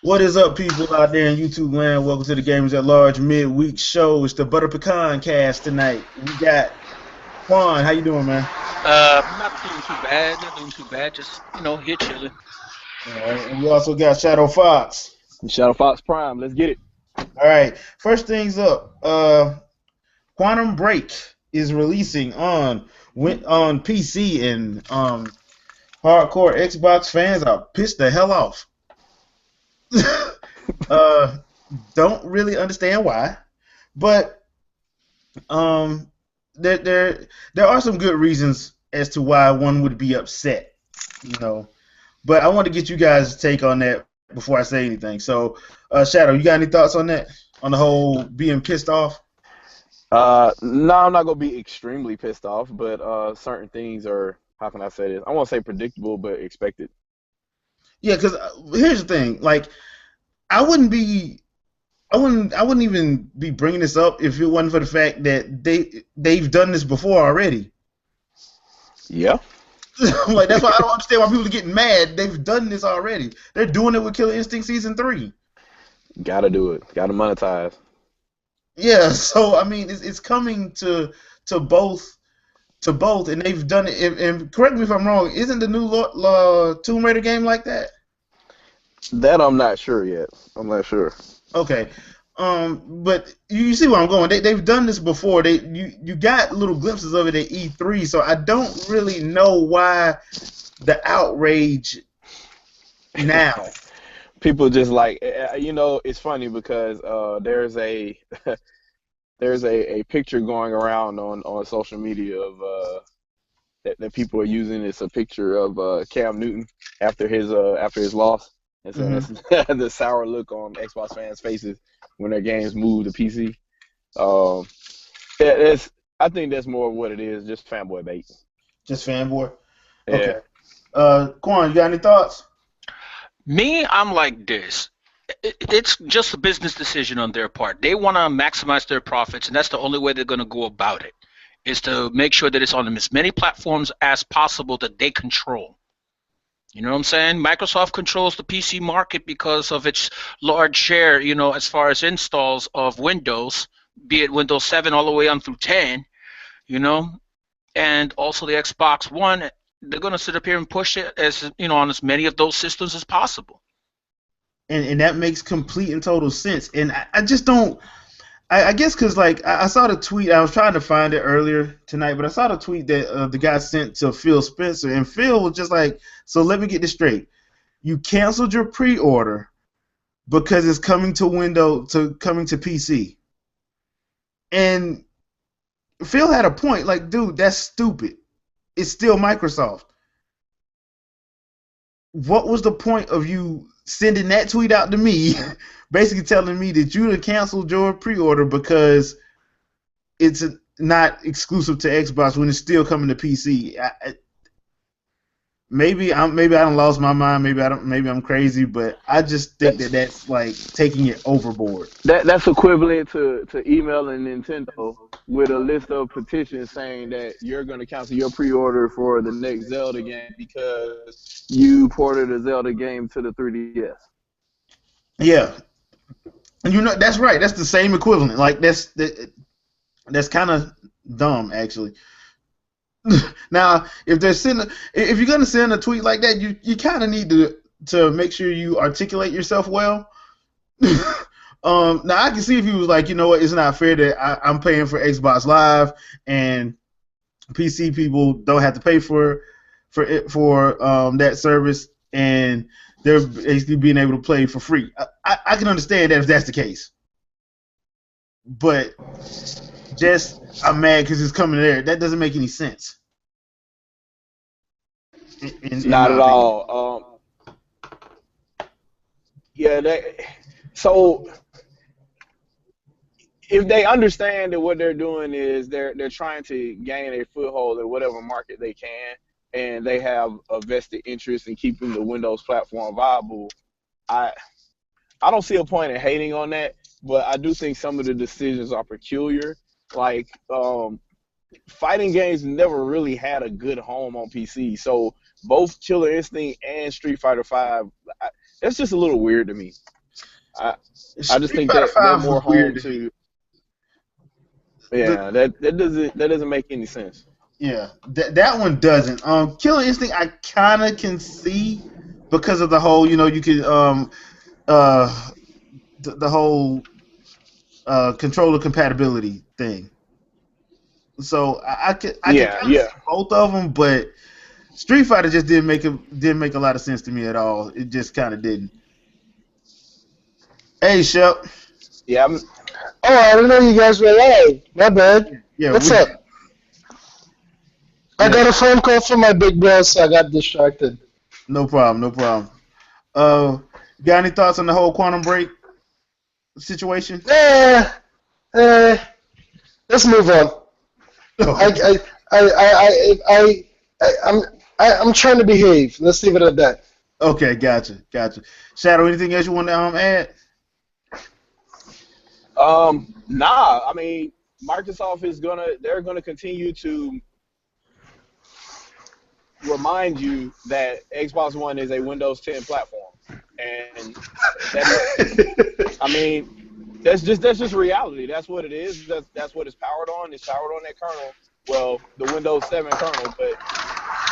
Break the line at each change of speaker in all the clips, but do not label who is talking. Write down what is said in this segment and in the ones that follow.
What is up, people out there in YouTube land? Welcome to the Gamers at Large midweek show. It's the Butter Pecan cast tonight. We got Quan. How you doing, man?
Not doing too bad. Not doing too bad. Just here chilling.
All right, and we also got Shadow Fox.
Shadow Fox Prime, let's get it.
All right, first things up. Quantum Break is releasing on PC, and hardcore Xbox fans are pissed the hell off. uh, don't really understand why, but um, there are some good reasons as to why one would be upset, you know. But I want to get you guys' take on that before I say anything. So, Shadow, you got any thoughts on that? On the whole being pissed off?
No, I'm not gonna be extremely pissed off, but certain things are, how can I say this? I won't say predictable, but expected.
Yeah, because here's the thing. Like, I wouldn't be, I wouldn't even be bringing this up if it wasn't for the fact that they've done this before already.
Yeah.
Like, that's why I don't understand why people are getting mad. They've done this already. They're doing it with Killer Instinct Season 3.
Gotta do it. Gotta monetize.
Yeah, so I mean, it's coming to both and they've done it. And correct me if I'm wrong. Isn't the new Tomb Raider game like that?
That I'm not sure yet. I'm not sure.
Okay, but you see where I'm going. They've done this before. You got little glimpses of it at E3, so I don't really know why the outrage now.
People just like, it's funny because there's a there's a picture going around on social media of that people are using. It's a picture of Cam Newton after his loss, and so that's the sour look on Xbox fans' faces when their games move to PC. I think that's more of what it is, just fanboy bait.
Just fanboy.
Yeah.
Okay. Quan, you got any thoughts?
Me, I'm like this. It's just a business decision on their part. They want to maximize their profits, and that's the only way they're going to go about it, is to make sure that it's on as many platforms as possible that they control. You know what I'm saying? Microsoft controls the PC market because of its large share, as far as installs of Windows, be it Windows 7 all the way on through 10, and also the Xbox One. They're going to sit up here and push it on as many of those systems as possible.
And that makes complete and total sense. And I just don't. I guess because like I saw the tweet. I was trying to find it earlier tonight, but I saw the tweet that the guy sent to Phil Spencer, and Phil was just like, "So let me get this straight. You canceled your pre-order because it's coming to PC." And Phil had a point. Like, dude, that's stupid. It's still Microsoft. What was the point of you sending that tweet out to me, basically telling me that you had canceled your pre-order because it's not exclusive to Xbox when it's still coming to PC? Maybe I done lost my mind. Maybe I'm crazy, but I just think that's like taking it overboard.
That's equivalent to emailing Nintendo with a list of petitions saying that you're going to cancel your pre-order for the next Zelda game because you ported a Zelda game to the 3DS.
Yeah, and that's right. That's the same equivalent. Like that's kind of dumb, actually. Now, if you're gonna send a tweet like that, you kind of need to make sure you articulate yourself well. Now I can see if he was like, you know what, it's not fair that I'm paying for Xbox Live and PC people don't have to pay for that service, and they're basically being able to play for free. I can understand that if that's the case, but just I'm mad because it's coming there. That doesn't make any sense. In
Not
my
at
opinion.
all. Yeah. So if they understand that what they're doing is they're trying to gain a foothold in whatever market they can, and they have a vested interest in keeping the Windows platform viable, I don't see a point in hating on that, but I do think some of the decisions are peculiar. Like, fighting games never really had a good home on PC, so both Killer Instinct and Street Fighter V, that's just a little weird to me. I I just
Street
think
Fighter
that they're
Five
more
was weird
home
to me.
to.
The,
Yeah, that doesn't make any sense.
yeah, that one doesn't. Killer Instinct, I kind of can see because of the whole, you could uh the whole controller compatibility thing. So I can
Yeah,
kind of
yeah,
see both of them, but Street Fighter just didn't make a lot of sense to me at all. It just kind of didn't. Hey, Shep.
yeah.
Oh, I didn't know you guys were live. My bad.
Yeah,
What's
we
up? I
yeah,
got a phone call from my big bro, so I got distracted.
no problem, no problem. Uh, got any thoughts on the whole Quantum Break situation?
Eh, eh, let's move on. I, I, I'm trying to behave. Let's leave it at that.
Okay, gotcha. Shadow, anything else you want to add?
Nah. I mean, Microsoft they're gonna continue to remind you that Xbox One is a Windows 10 platform, and I mean, that's just reality. That's what it is. That's what it's powered on. It's powered on that kernel. Well, the Windows 7 kernel, but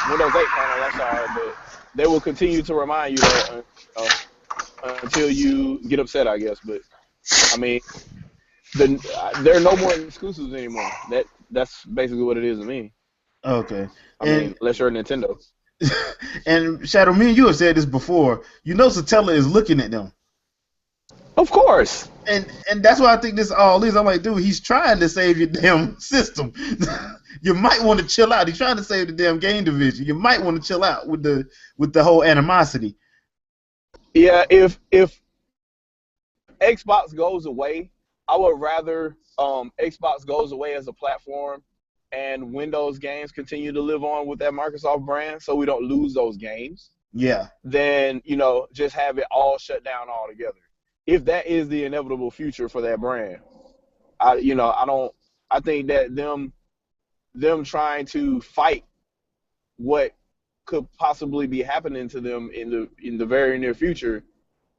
Windows 8 kernel. I'm sorry, but they will continue to remind you that until you get upset, I guess. But I mean, there are no more exclusives anymore. That's basically what it is to me.
Okay,
I
and
mean, unless you're a Nintendo.
and Shadow, me and you have said this before. Satella is looking at them.
Of course.
And that's why I think this all is. I'm like, dude, he's trying to save your damn system. You might want to chill out. He's trying to save the damn game division. You might want to chill out with the whole animosity.
Yeah, if Xbox goes away, I would rather Xbox goes away as a platform and Windows games continue to live on with that Microsoft brand so we don't lose those games
Yeah,
than, just have it all shut down altogether. If that is the inevitable future for that brand, I think that them trying to fight what could possibly be happening to them in the very near future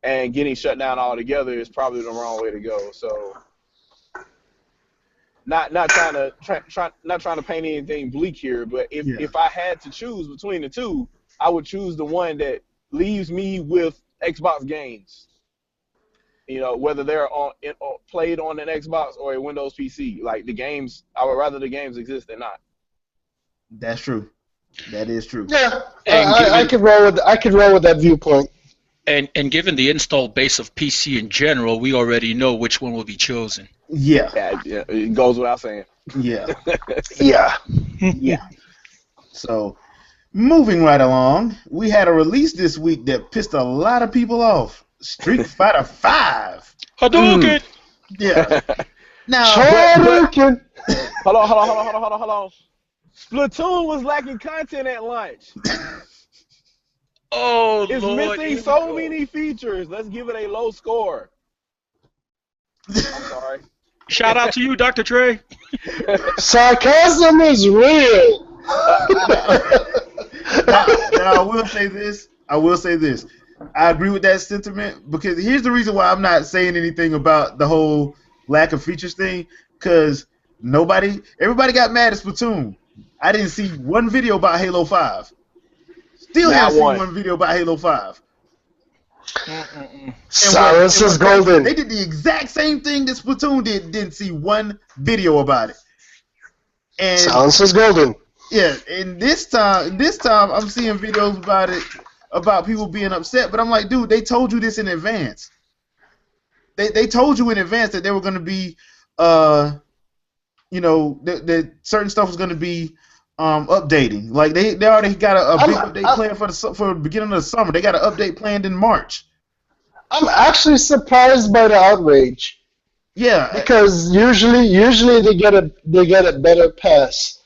and getting shut down altogether is probably the wrong way to go. So not trying to paint anything bleak here, but
yeah.
if I had to choose between the two, I would choose the one that leaves me with Xbox games. Whether they're played on an Xbox or a Windows PC, like the games, I would rather the games exist than not.
That's true. That is true.
Yeah,
And
I could roll with that viewpoint.
And given the install base of PC in general, we already know which one will be chosen.
Yeah,
Yeah, it goes without saying.
yeah,
Yeah.
yeah. So, moving right along, we had a release this week that pissed a lot of people off. Street Fighter 5.
Hadouken!
Yeah. Now,
Hadouken!
Hold on. Splatoon was lacking content at launch.
Oh,
It's
Lord,
missing so many features. Let's give it a low score. I'm sorry.
Shout out to you, Dr. Trey.
Sarcasm is real.
now I will say this. I agree with that sentiment because here's the reason why I'm not saying anything about the whole lack of features thing. Because everybody got mad at Splatoon. I didn't see one video about Halo 5. Still haven't seen one video about Halo 5.
Silence is golden.
They did the exact same thing that Splatoon did. Didn't see one video about it. And
Silence is golden.
yeah, and this time I'm seeing videos about it, about people being upset. But I'm like, dude, they told you this in advance. They told you in advance that they were going to be, that certain stuff was going to be updating. Like they already got a big update planned for the beginning of the summer. They got an update planned in March.
I'm actually surprised by the outrage.
Yeah,
Because usually they get a better pass.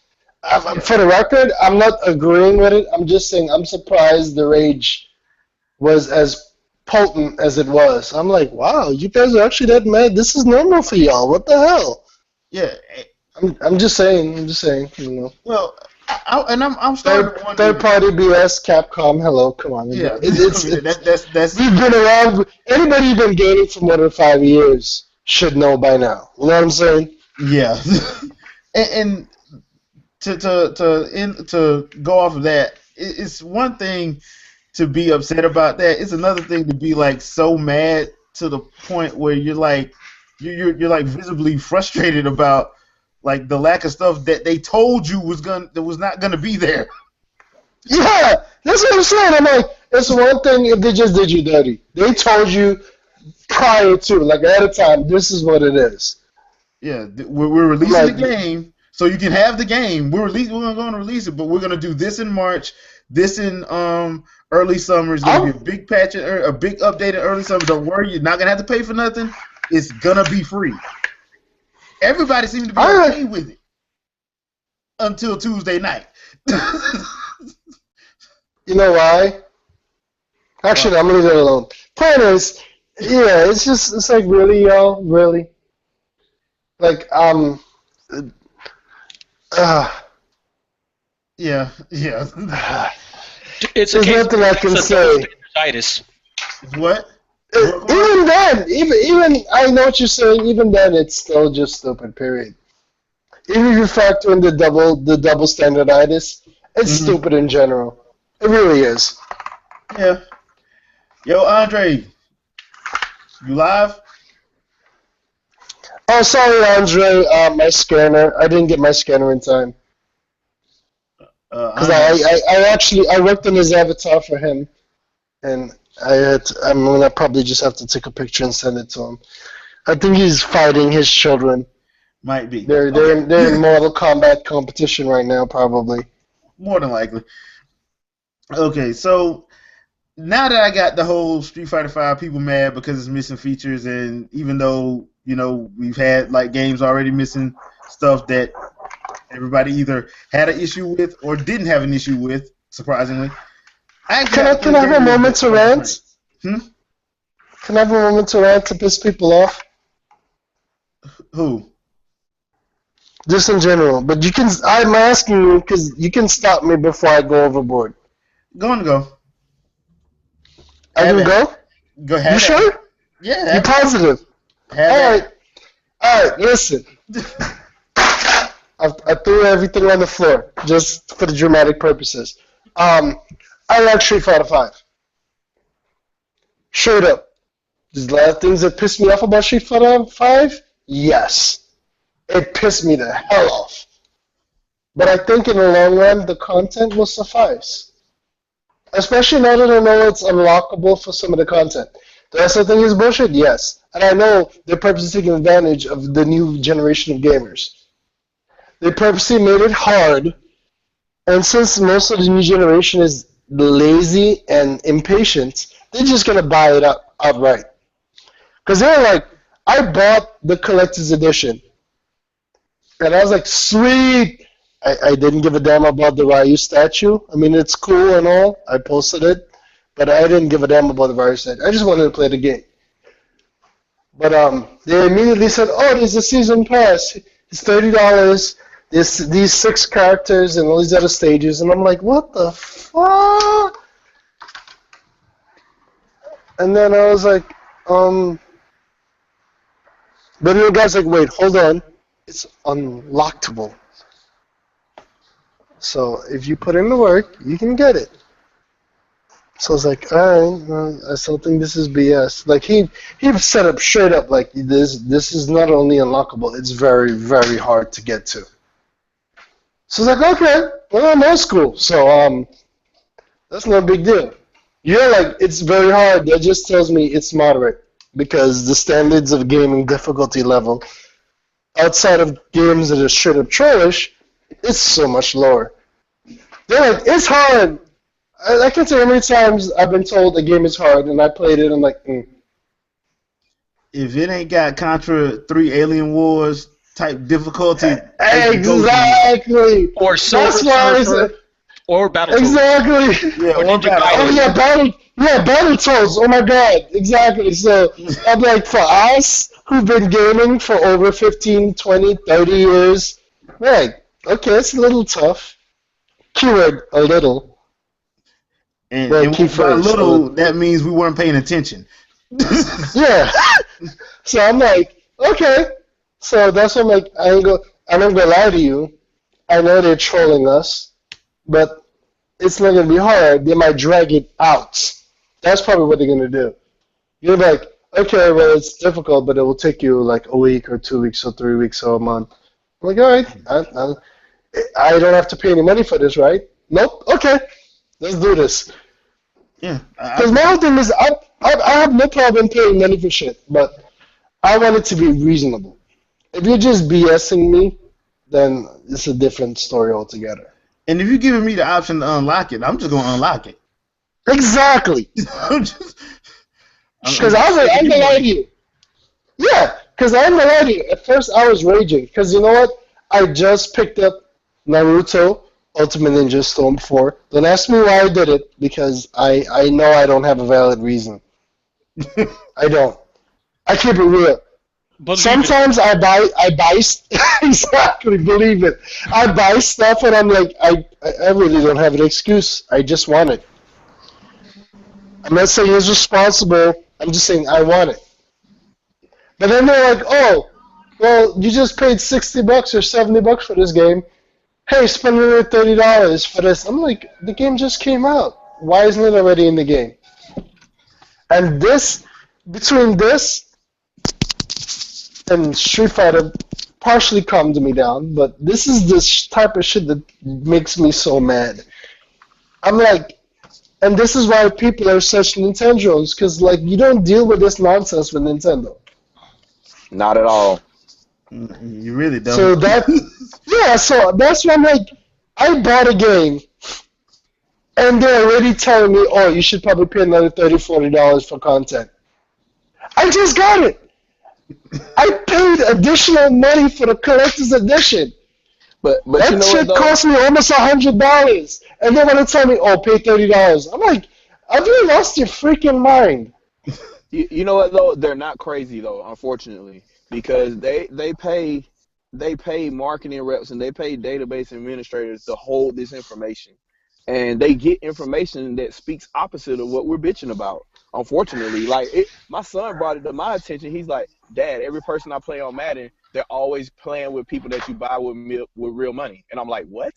For the record, I'm not agreeing with it. I'm just saying I'm surprised the rage was as potent as it was. I'm like, wow, you guys are actually that mad. This is normal for y'all. What the hell?
yeah.
I'm just saying.
Well, I'm starting to
Third
wonder.
party BS, Capcom. Hello, come on.
Yeah, that's
We've been around. Anybody who's been gaming for more than 5 years should know by now. You know what I'm saying?
yeah. And to go off of that, it's one thing to be upset about that. It's another thing to be like so mad to the point where you're like you're like visibly frustrated about like the lack of stuff that they told you that was not gonna be there.
Yeah, that's what I'm saying. I'm like, it's one thing if they just did you dirty. They told you prior to, like ahead of time, this is what it is.
Yeah, we're
I'm
releasing the
like,
game, so you can have the game. We're going to release it, but we're gonna do this in March, this in early summer. It's gonna be a big patch, a big update in early summer. Don't worry, you're not gonna have to pay for nothing. It's gonna be free. Everybody seemed to be okay with it until Tuesday night.
you know why? Actually, I'm gonna leave it alone. Point is, yeah, it's like really, y'all, really, like
Yeah.
It's a
there's
case
nothing I can say.
Standarditis.
What?
Even then, even I know what you're saying. Even then, it's still just stupid. Period. Even if you factor in the double standarditis, it's stupid in general. It really is.
Yeah. Yo, Andre, you live?
Oh, sorry, Andre. My scanner. I didn't get my scanner in time because I worked on his avatar for him, and I'm gonna probably just have to take a picture and send it to him. I think he's fighting his children.
Might be.
They're in Mortal Kombat competition right now, probably.
More than likely. Okay, so now that I got the whole Street Fighter V people mad because it's missing features, and even though we've had like games already missing stuff that everybody either had an issue with or didn't have an issue with, surprisingly.
Can I have a moment to rant? Can I have a moment to rant to piss people off?
Who?
Just in general, but I'm asking you because you can stop me before I go overboard.
Go on, go.
I can go?
Go ahead.
You sure?
Yeah.
You positive? All right. Listen. I threw everything on the floor just for the dramatic purposes. I like Street Fighter V. Straight up. There's a lot of things that piss me off about Street Fighter V. Yes. It pissed me the hell off. But I think in the long run, the content will suffice. Especially now that I know it's unlockable for some of the content. The rest of the thing is bullshit? Yes. And I know they're purposely taking advantage of the new generation of gamers. They purposely made it hard, and since most of the new generation is lazy and impatient, they're just going to buy it up outright. Because they're like, I bought the collector's edition. And I was like, sweet! I didn't give a damn about the Ryu statue. I mean, it's cool and all. I posted it. But I didn't give a damn about the Ryu statue. I just wanted to play the game. But they immediately said, oh, there's a season pass. It's $30. There's these 6 characters and all these other stages. And I'm like, what the fuck? And then I was like, But then the guy's like, wait, hold on. It's unlocktable. So if you put in the work, you can get it. So I was like, alright, I still think this is BS. Like he set up straight up like this is not only unlockable, it's very, very hard to get to. So I was like, okay, well I'm old school, so that's no big deal. You're like, it's very hard, that just tells me it's moderate. Because the standards of gaming difficulty level outside of games that are straight up trollish, it's so much lower. They're like, it's hard. I can't tell you how many times I've been told a game is hard, and I played it, and I'm like,
If it ain't got Contra 3 Alien Wars type difficulty,
exactly.
Or Silver Surfer, or Battletoads.
Exactly.
Yeah,
Battletoads. Oh my god, exactly. So I'm like, for us who've been gaming for over 15, 20, 30 years, right? Okay, it's a little tough. Keyword a little. Well, key
And by
phrase a
little,
little.
that means we weren't paying attention.
Yeah. So I'm like, okay. So that's what I'm like. I don't gonna lie to you. I know they're trolling us, but it's not gonna be hard. They might drag it out. That's probably what they're gonna do. You're like, okay, well, it's difficult, but it will take you like a week or 2 weeks or 3 weeks or a month. I'm like, all right, I don't have to pay any money for this, right? Nope. Okay, let's do this.
Yeah,
Because my whole thing is, I have no problem paying money for shit, but I want it to be reasonable. If you're just BSing me, then it's a different story altogether.
and if you're giving me the option to unlock it, I'm just gonna unlock it.
Exactly.
I'm just,
Because I'm gonna lie to you. Yeah, because I'm gonna lie to you. At first, I was raging because you know what? I just picked up Naruto Ultimate Ninja Storm 4. Don't ask me why I did it because I know I don't have a valid reason. I don't. I keep it real.
Believe it.
Sometimes I buy exactly, believe it. I buy stuff and I'm like I really don't have an excuse. I just want it. I'm not saying it's responsible. I'm just saying I want it. But then they're like, oh, well, you just paid $60 or $70 for this game. Hey, spend another $30 for this. I'm like, the game just came out. Why isn't it already in the game? And between this and Street Fighter, partially calmed me down. But this is the type of shit that makes me so mad. I'm like, and this is why people are such Nintendo's, because like you don't deal with this nonsense with Nintendo.
Not at all.
You really don't.
So so that's why I'm like, I bought a game, and they're already telling me, oh, you should probably pay another $30-$40 for content. I just got it. I paid additional money for the collector's edition.
But
That
you know
shit
what though?
cost me almost $100, and they want to tell me, oh, pay $30. I'm like, have you lost your freaking mind?
You know what though? They're not crazy though, unfortunately, because they pay marketing reps and they pay database administrators to hold this information, and they get information that speaks opposite of what we're bitching about. Unfortunately, my son brought it to my attention. He's like, Dad, every person I play on Madden, they're always playing with people that you buy with real money, and I'm like, what?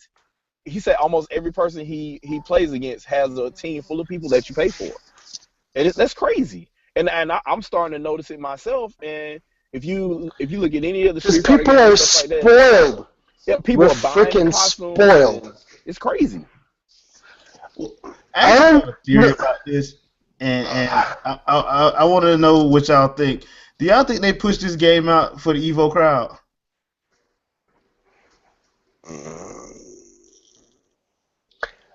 He said almost every person he plays against has a team full of people that you pay for, and that's crazy. And I'm starting to notice it myself. And if you look at any of the
Because
Street Fighter
people
games
are
and stuff like that,
spoiled.
yeah, people
We're
are buying
freaking
costumes.
spoiled.
And it's crazy.
I actually have a theory about this, and I want to know what y'all think. Do y'all think they pushed this game out for the Evo crowd?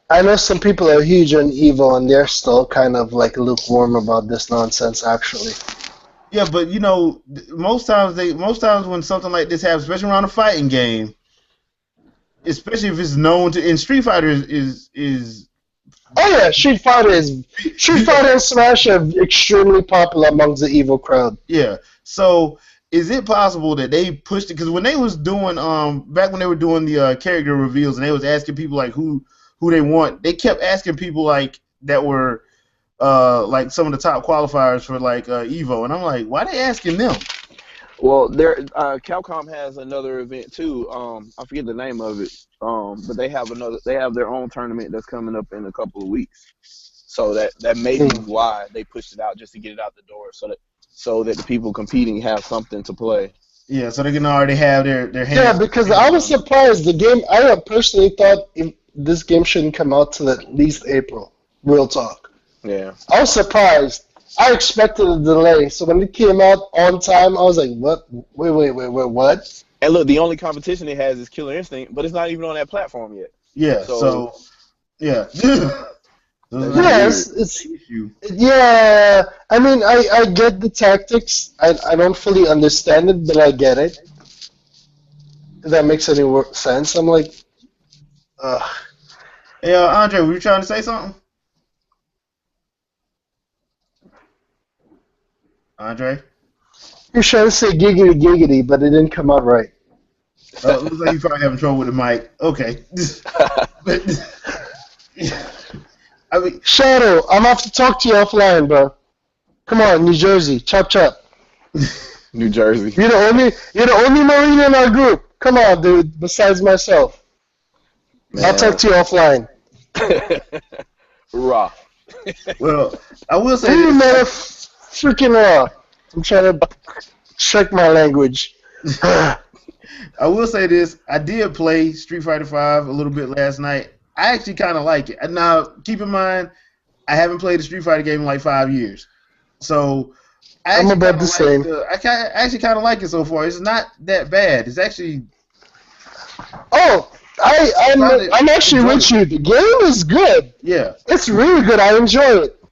I know some people are huge on Evo, and they're still kind of like lukewarm about this nonsense, actually.
Yeah, but you know, most times when something like this happens, especially around a fighting game, especially if it's known to, in Street Fighter is
Oh yeah, Street Fighter and Smash are extremely popular amongst the Evo crowd.
yeah. So is it possible that they pushed it? Because when they was doing back when they were doing the character reveals and they was asking people like who they want, they kept asking people like that were like some of the top qualifiers for like Evo, and I'm like, why are they asking them?
Well, Capcom has another event too. I forget the name of it. But they have their own tournament that's coming up in a couple of weeks. So that may be why they pushed it out, just to get it out the door, so that the people competing have something to play.
Yeah, so they can already have their hands.
Yeah, because I was surprised. The game, I personally thought this game shouldn't come out till at least April. Real talk.
Yeah.
I was surprised. I expected a delay, so when it came out on time, I was like, "What? Wait, what?"
And look, the only competition it has is Killer Instinct, but it's not even on that platform yet.
Yeah. So yeah.
Yeah, yeah. I mean, I get the tactics. I don't fully understand it, but I get it. If that makes any sense, I'm like, ugh.
Hey, Andre, were you trying to say something? Andre?
You're trying to say giggity giggity, but it didn't come out right.
Looks like you probably having trouble with the mic. Okay. But, I mean,
Shadow, I'm gonna have to talk to you offline, bro. Come on, New Jersey, chop chop.
New Jersey.
You're the only Marine in our group. Come on, dude. Besides myself,
Man.
I'll talk to you offline.
Raw.
well, I will say
Hey,
this.
man, freaking raw. I'm trying to check my language.
I will say this. I did play Street Fighter V a little bit last night. I actually kind of like it. Now, keep in mind, I haven't played a Street Fighter game in like 5 years. So,
I'm about the same.
I actually kind of like it so far. It's not that bad. It's actually...
Oh, I'm actually with you. The game is good.
Yeah.
It's really good. I enjoy it.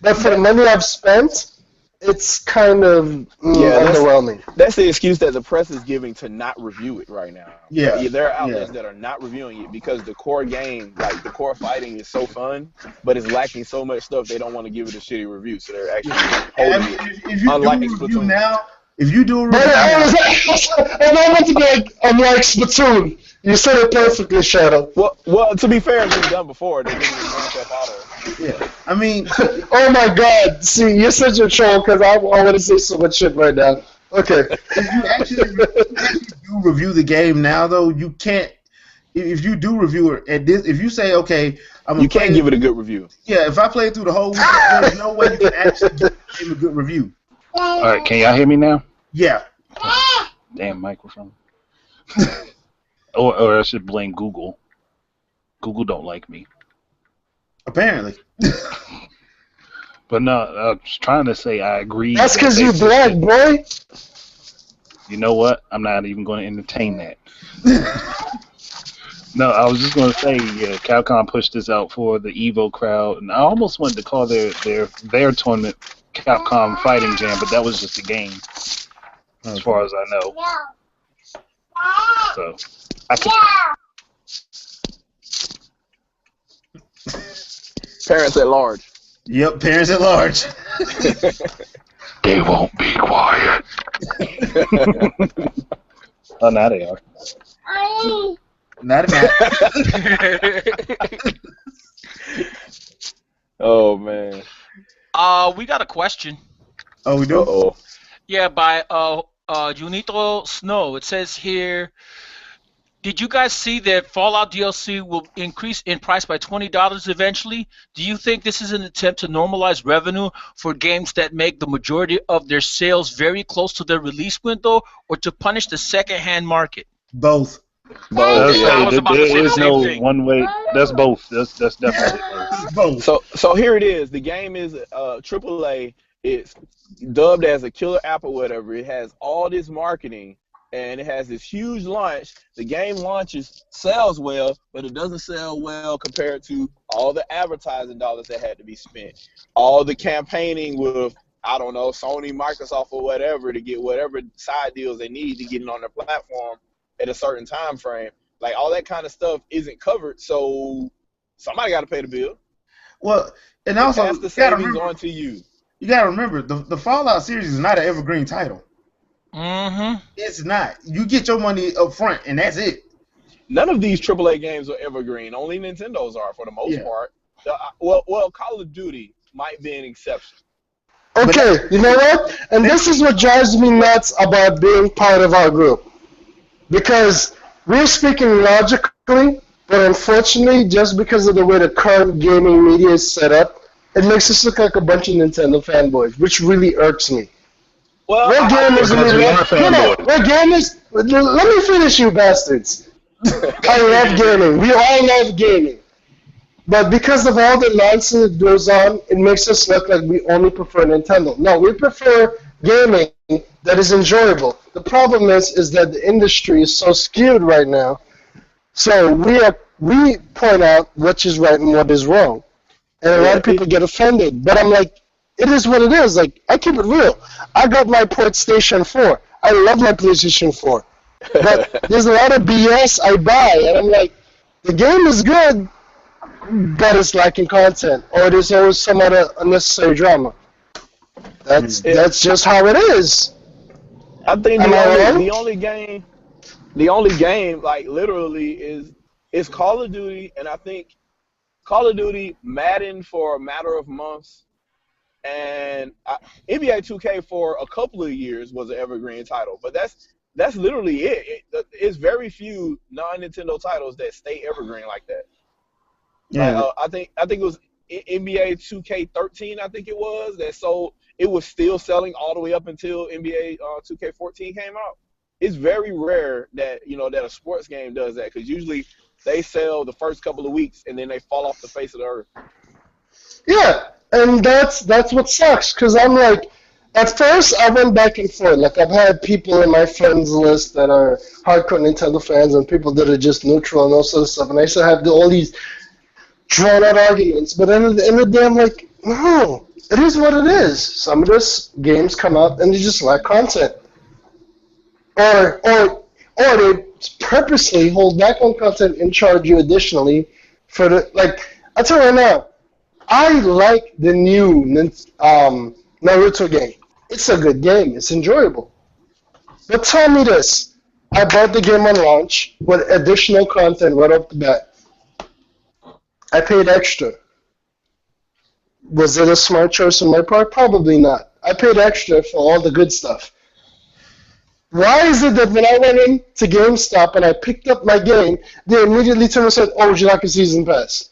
But for the money I've spent, it's kind of underwhelming.
That's the excuse that the press is giving to not review it right now.
Yeah.
There are outlets that are not reviewing it because the core game, like the core fighting, is so fun, but it's lacking so much stuff they don't want to give it a shitty review. So they're actually holding it.
If you
Unlike
do review
Splatoon.
now, if you do a review
But
now,
and I want to be like, I'm like Splatoon. You said it perfectly, Shadow.
Well, to be fair, it's been done before. They didn't even bring stuff out of it.
yeah. I mean,
Oh my God! See, you're such a troll because I want to say so much shit right now. Okay.
if you actually do review the game now, though, you can't. If you do review it at this, if you say, okay,
You can't give it a good review.
Yeah, if I play through the whole week, there's no way you can actually give the game a good review.
All right, can y'all hear me now?
Yeah.
Damn microphone. Or I should blame Google. Google don't like me.
Apparently.
But no, I was trying to say I agree.
That's
that
because
they
you
should-
black, boy.
You know what? I'm not even going to entertain that. No, I was just going to say, Capcom pushed this out for the Evo crowd, and I almost wanted to call their tournament Capcom Fighting Jam, but that was just a game, as far as I know. So, I can.
Parents at large.
Yep, parents at large.
They won't be quiet. Oh, now they are.
Not
Oh man.
We got a question.
Oh, we do?
Uh-oh.
Yeah, by Junito Snow. It says here, did you guys see that Fallout DLC will increase in price by $20 eventually? Do you think this is an attempt to normalize revenue for games that make the majority of their sales very close to their release window, or to punish the second-hand market?
Both.
Both.
Yeah, I was about to say
there
the
is
same
no
thing.
one way. That's both. That's definitely both.
Both.
So here it is. The game is AAA. It's dubbed as a killer app or whatever. It has all this marketing, and it has this huge launch. The game launches, sells well, but it doesn't sell well compared to all the advertising dollars that had to be spent. All the campaigning with, I don't know, Sony, Microsoft, or whatever to get whatever side deals they need to get it on their platform at a certain time frame. Like, all that kind of stuff isn't covered, so somebody got to pay the bill.
Well, and also,
Pass the savings on to you.
you gotta remember, the Fallout series is not an evergreen title.
Mm-hmm.
It's not. You get your money up front, and that's it.
None of these AAA games are evergreen. Only Nintendo's are, for the most part. Well, Call of Duty might be an exception.
Okay, you know what? And this is what drives me nuts about being part of our group. Because we're speaking logically, but unfortunately, just because of the way the current gaming media is set up, it makes us look like a bunch of Nintendo fanboys, which really irks me.
Well,
We're gamers.
Because we are fanboys.
We're gamers. Let me finish, you bastards. I love gaming. We all love gaming. But because of all the nonsense that goes on, it makes us look like we only prefer Nintendo. No, we prefer gaming that is enjoyable. The problem is that the industry is so skewed right now. So we point out what is right and what is wrong. And a lot of people get offended. But I'm like, it is what it is. Like, I keep it real. I got my PlayStation 4. I love my PlayStation 4. But there's a lot of BS I buy, and I'm like, the game is good, but it's lacking content, or there's always some other unnecessary drama. That's just how it is.
I think
Am I wrong?
the only game The only game, like literally, is Call of Duty, and I think Call of Duty, Madden for a matter of months, and NBA 2K for a couple of years was an evergreen title. But that's literally it. It's very few non-Nintendo titles that stay evergreen like that. Like
Yeah,
I think it was NBA 2K13. I think it was that sold. It was still selling all the way up until NBA 2K14 came out. It's very rare that that a sports game does that, because usually they sell the first couple of weeks and then they fall off the face of the earth.
Yeah, and that's what sucks. Because I'm like, at first I went back and forth. Like I've had people in my friends list that are hardcore Nintendo fans, and people that are just neutral and all sort of stuff. And I used to have all these drawn out arguments. But then at the end of the day, I'm like, no, it is what it is. Some of these games come out and they just lack content, or they purposely hold back on content and charge you additionally for the like. I tell you right now, I like the new Naruto game. It's a good game. It's enjoyable. But tell me this: I bought the game on launch with additional content right off the bat. I paid extra. Was it a smart choice on my part? Probably not. I paid extra for all the good stuff. Why is it that when I went in to GameStop and I picked up my game, they immediately turned and said, "Oh, would you like a season pass?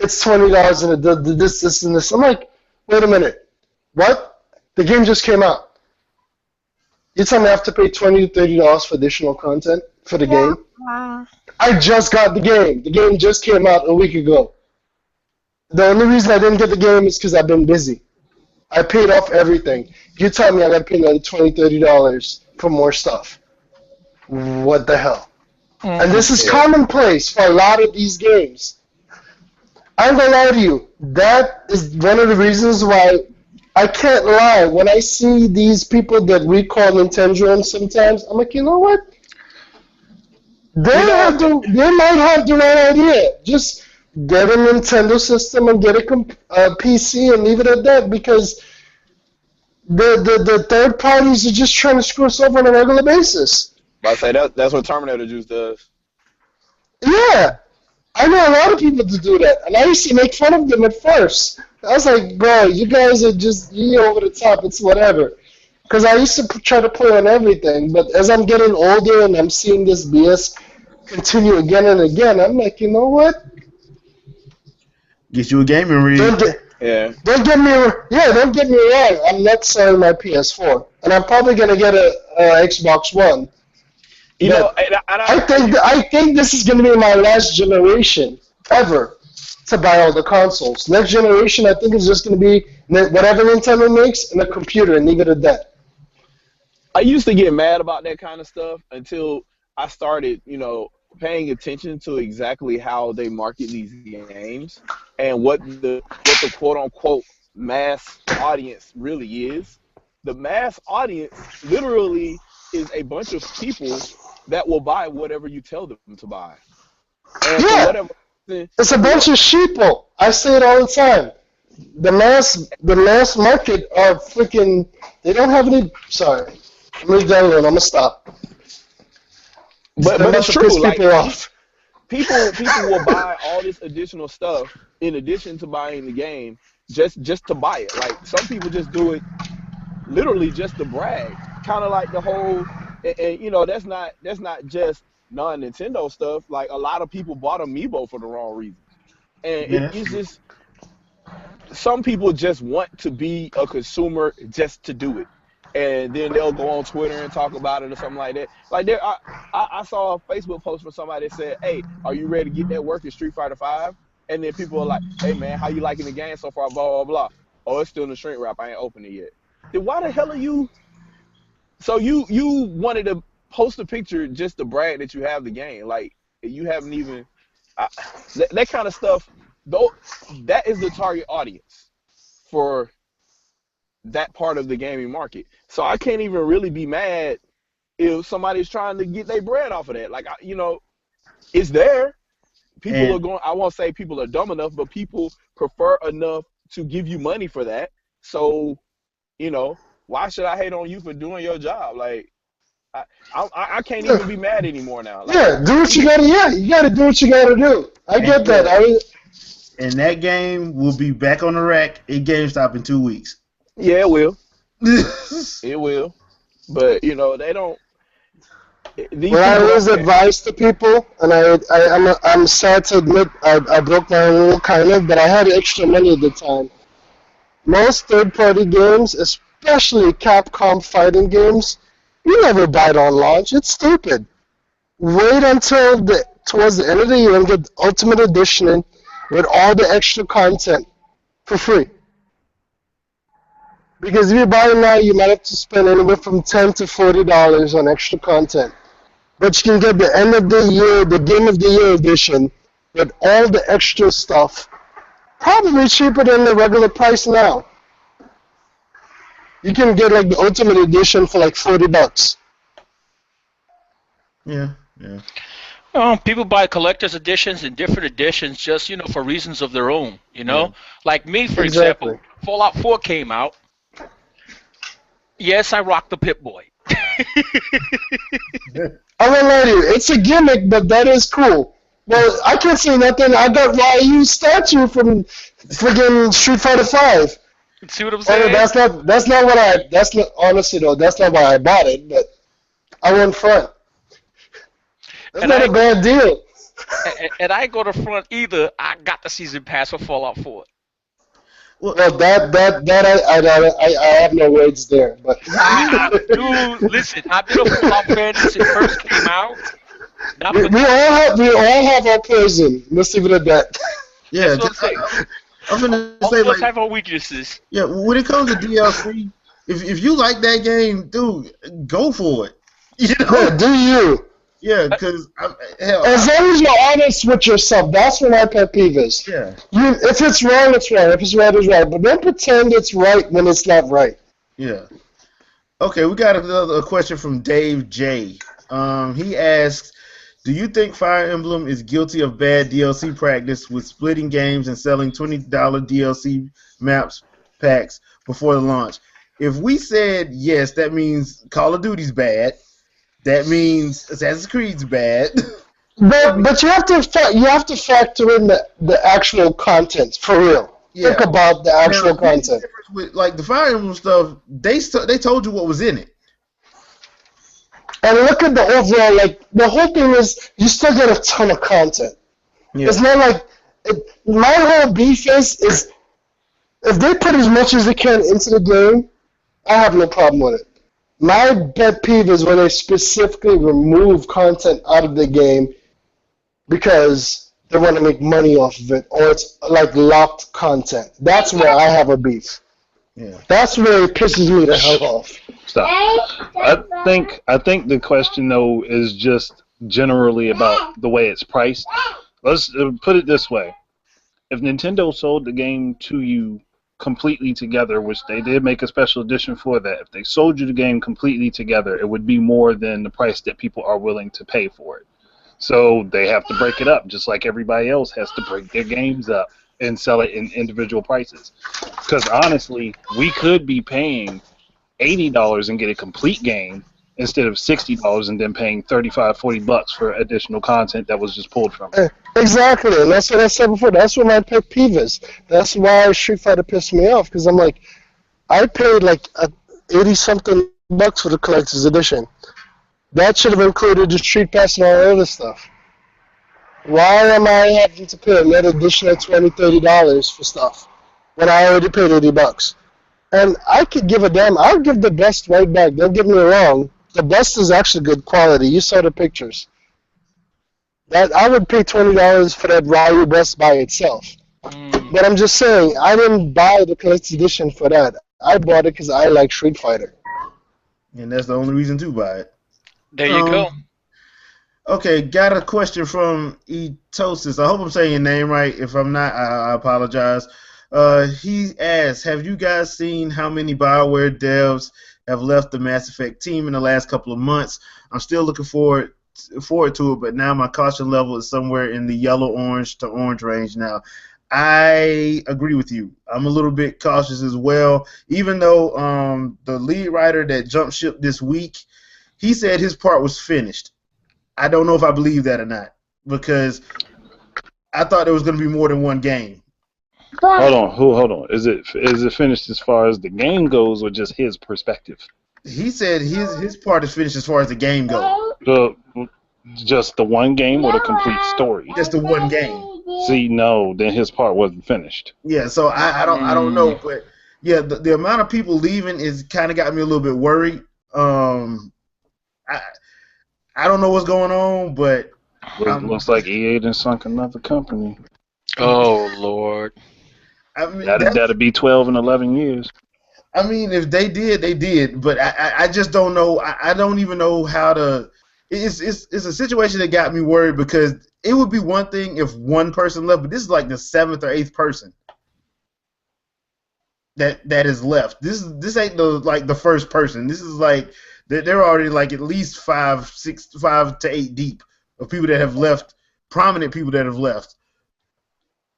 It's $20 and it did this, and this." I'm like, wait a minute. What? The game just came out. You tell me I have to pay $20 to $30 for additional content for the game? I just got the game. The game just came out a week ago. The only reason I didn't get the game is because I've been busy. I paid off everything. You tell me I got to pay another $20, $30 for more stuff. What the hell? And this is commonplace for a lot of these games. I'm going to lie to you. That is one of the reasons why I can't lie. When I see these people that we call Nintendo sometimes, I'm like, you know what? They might have the right idea. Just get a Nintendo system and get a PC and leave it at that, because the third parties are just trying to screw us over on a regular basis.
But I say that's what Terminator Juice does.
Yeah. I know a lot of people to do that, and I used to make fun of them at first. I was like, bro, you guys are just over the top. It's whatever. Because I used to try to play on everything, but as I'm getting older and I'm seeing this BS continue again and again, I'm like, you know what?
get you a gaming rig.
Don't get me wrong. I'm not selling my PS4, and I'm probably gonna get a Xbox One. I think this is gonna be my last generation ever to buy all the consoles. Next generation, I think, is just gonna be whatever Nintendo makes and a computer, and leave it at that.
I used to get mad about that kind of stuff until I started, paying attention to exactly how they market these games and what the quote unquote mass audience really is. The mass audience literally is a bunch of people that will buy whatever you tell them to buy. And for whatever reason,
it's a bunch of sheeple. I say it all the time. The mass market are freaking. They don't have any. Sorry, let me down alone. I'm gonna stop.
But it's true. Like, people will buy all this additional stuff in addition to buying the game just to buy it. Like, some people just do it literally just to brag. Kind of like the whole, and that's not just non-Nintendo stuff. Like, a lot of people bought Amiibo for the wrong reason, and it's just some people just want to be a consumer just to do it. And then they'll go on Twitter and talk about it or something like that. Like, I saw a Facebook post from somebody that said, "Hey, are you ready to get that work in Street Fighter 5?" And then people are like, "Hey, man, how you liking the game so far?" Blah, blah, blah. "Oh, it's still in the shrink wrap. I ain't opened it yet." Then why the hell are you? So you wanted to post a picture just to brag that you have the game. Like, you haven't even that kind of stuff. Though, that is the target audience for that part of the gaming market. So I can't even really be mad if somebody's trying to get their bread off of that. Like, it's there. People are going. I won't say people are dumb enough, but people prefer enough to give you money for that. So, why should I hate on you for doing your job? Like, I can't even be mad anymore now. Like,
Yeah, do what you gotta. Yeah, you gotta do what you gotta do. I get that.
And that game will be back on the rack at GameStop in 2 weeks.
yeah, it will. It will. But they don't. These
What I
people
always
don't.
advise to people, and I'm sad to admit I broke my rule kind of, but I had extra money at the time. Most third-party games, especially Capcom fighting games, you never buy it on launch. It's stupid. Wait until towards the end of the year and get Ultimate Edition in with all the extra content for free. Because if you buy it now, you might have to spend anywhere from $10 to $40 on extra content. But you can get the end of the year, the Game of the Year edition with all the extra stuff, probably cheaper than the regular price now. You can get like the Ultimate Edition for like $40.
Yeah.
People buy collector's editions and different editions just, for reasons of their own,
Yeah.
Like me, for
Exactly.
example, Fallout 4 came out. Yes, I rocked the Pip-Boy.
I won't lie to you, it's a gimmick, but that is cool. Well, I can't say nothing. I got Ryu's statue from friggin' Street Fighter 5.
See what I'm saying?
That's not honestly though, that's not why I bought it, but I went front. That's not a bad deal.
And I ain't go to front either. I got the season pass for Fallout 4.
Well, I have no words there, but
Dude, listen, I've been a Fallout fan since it first came out.
we all have our poison. Let's leave it at that.
Yeah.
That's what I'm saying.
I'm gonna
All
say
of us
like,
have our weaknesses.
yeah, when it comes to DLC, if you like that game, dude, go for it.
Yeah, do you?
Yeah, because hell,
As long as you're honest with yourself, that's what my pet peeve is.
yeah,
If it's wrong, it's wrong. If it's right, it's right. But don't pretend it's right when it's not right.
yeah. Okay, we got a question from Dave J. He asks, do you think Fire Emblem is guilty of bad DLC practice with splitting games and selling $20 DLC maps packs before the launch? If we said yes, that means Call of Duty's bad. That means Assassin's Creed's bad.
But you have to factor in the actual content for real.
Yeah.
Think about the actual content.
With, like the Fire Emblem stuff, they told you what was in it.
And look at the overall, like, the whole thing is you still get a ton of content.
Yeah.
It's not like, my whole beef is if they put as much as they can into the game, I have no problem with it. My pet peeve is when they specifically remove content out of the game because they want to make money off of it, or it's like locked content. That's where I have a beef.
Yeah.
That's where it pisses me the hell off.
Stop. I think the question though is just generally about the way it's priced. Let's put it this way: if Nintendo sold the game to you completely together, which they did make a special edition for that, if they sold you the game completely together, it would be more than the price that people are willing to pay for it. So they have to break it up, just like everybody else has to break their games up and sell it in individual prices. Because honestly, we could be paying $80 and get a complete game instead of $60 and then paying $35-$40 for additional content that was just pulled from it.
Exactly, and that's what I said before. That's what my pet peeve is. That's why Street Fighter pissed me off, because I'm like, I paid like 80-something bucks for the collector's edition. That should have included the Street Pass and all the other stuff. Why am I having to pay another additional $20-$30 for stuff when I already paid $80? And I could give a damn. I'll give the best right back. Don't get me wrong. The best is actually good quality. You saw the pictures. That I would pay $20 for that Ryu Best by itself. But I'm just saying, I didn't buy the collector's edition for that. I bought it because I like Street Fighter.
And that's the only reason to buy it.
There you go.
Okay, got a question from Etosis. I hope I'm saying your name right. If I'm not, I apologize. He asks, have you guys seen how many BioWare devs have left the Mass Effect team in the last couple of months? I'm still looking forward to it, but now my caution level is somewhere in the yellow-orange to orange range now. I agree with you. I'm a little bit cautious as well, even though the lead writer that jumped ship this week, he said his part was finished. I don't know if I believe that or not because I thought there was going to be more than one game.
Hold on. Is it finished as far as the game goes, or just his perspective?
He said his part is finished as far as the game goes.
Just the one game or the complete story?
Just the one game.
See, no, then his part wasn't finished.
Yeah, so I don't know, but yeah, the amount of people leaving is kind of got me a little bit worried. I don't know what's going on, but
Looks like EA done sunk another company.
Oh Lord.
I mean,
that'd be 12 and 11 years.
I mean, if they did, they did. But I just don't know. I don't even know how to. It's a situation that got me worried because it would be one thing if one person left, but this is like the 7th or 8th person that is left. This ain't the first person. This is like they're already like at least 5 to 8 deep of people that have left, prominent people that have left.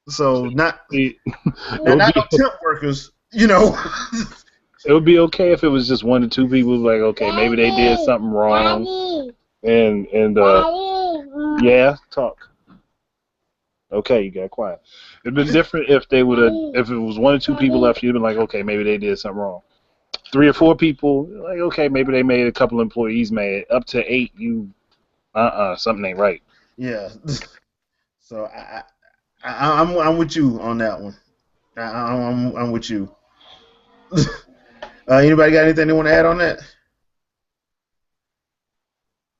So not no temp workers, you know.
It would be okay if it was just 1 or 2 people. Like, okay, maybe they did something wrong, and yeah, talk. Okay, you got quiet. It'd been different if they would have. If it was 1 or 2 people left, you'd been like, okay, maybe they did something wrong. 3 or 4 people, like, okay, maybe they made a couple employees mad. Up to 8, something ain't right.
Yeah. So I'm with you on that one. I'm with you. Anybody got anything they want to add on that?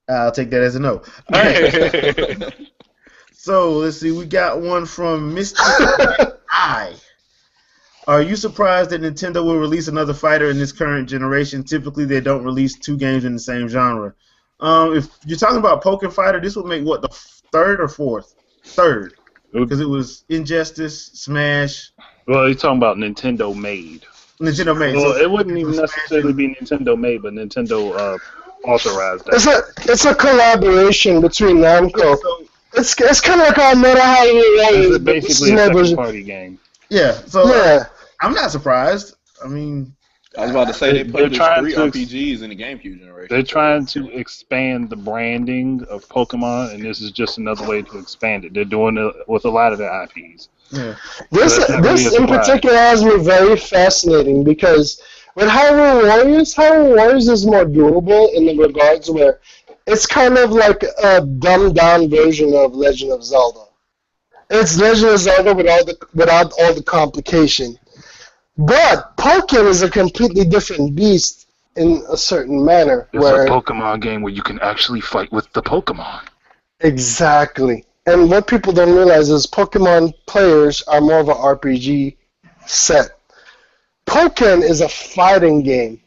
I'll take that as a no. All right. So let's see. We got one from Mr. I. Are you surprised that Nintendo will release another fighter in this current generation? Typically, they don't release 2 games in the same genre. If you're talking about Pokken Fighter, this would make what, the 3rd or 4th? 3rd, because it was Injustice, Smash.
Well, he's talking about Nintendo made.
Nintendo made.
Well,
So
it wouldn't even necessarily be Nintendo made, but Nintendo authorized that.
It's a collaboration between Namco.
So,
It's kind of like a Meta
It's basically a second party game.
yeah. So
Yeah.
I'm not surprised. I mean,
I was about to say they put
trying
3
to-
RPGs in the GameCube generation.
They're trying to expand the branding of Pokemon, and this is just another way to expand it. They're doing it with a lot of their IPs.
yeah.
This
That's not really a
in
surprise.
particular has me very fascinating because with Hyrule Warriors is more doable in the regards where it's kind of like a dumbed down version of Legend of Zelda. It's Legend of Zelda without all the complication. But Pokken is a completely different beast in a certain manner.
It's a Pokemon game where you can actually fight with the Pokemon.
Exactly. And what people don't realize is Pokemon players are more of an RPG set. Pokken is a fighting game.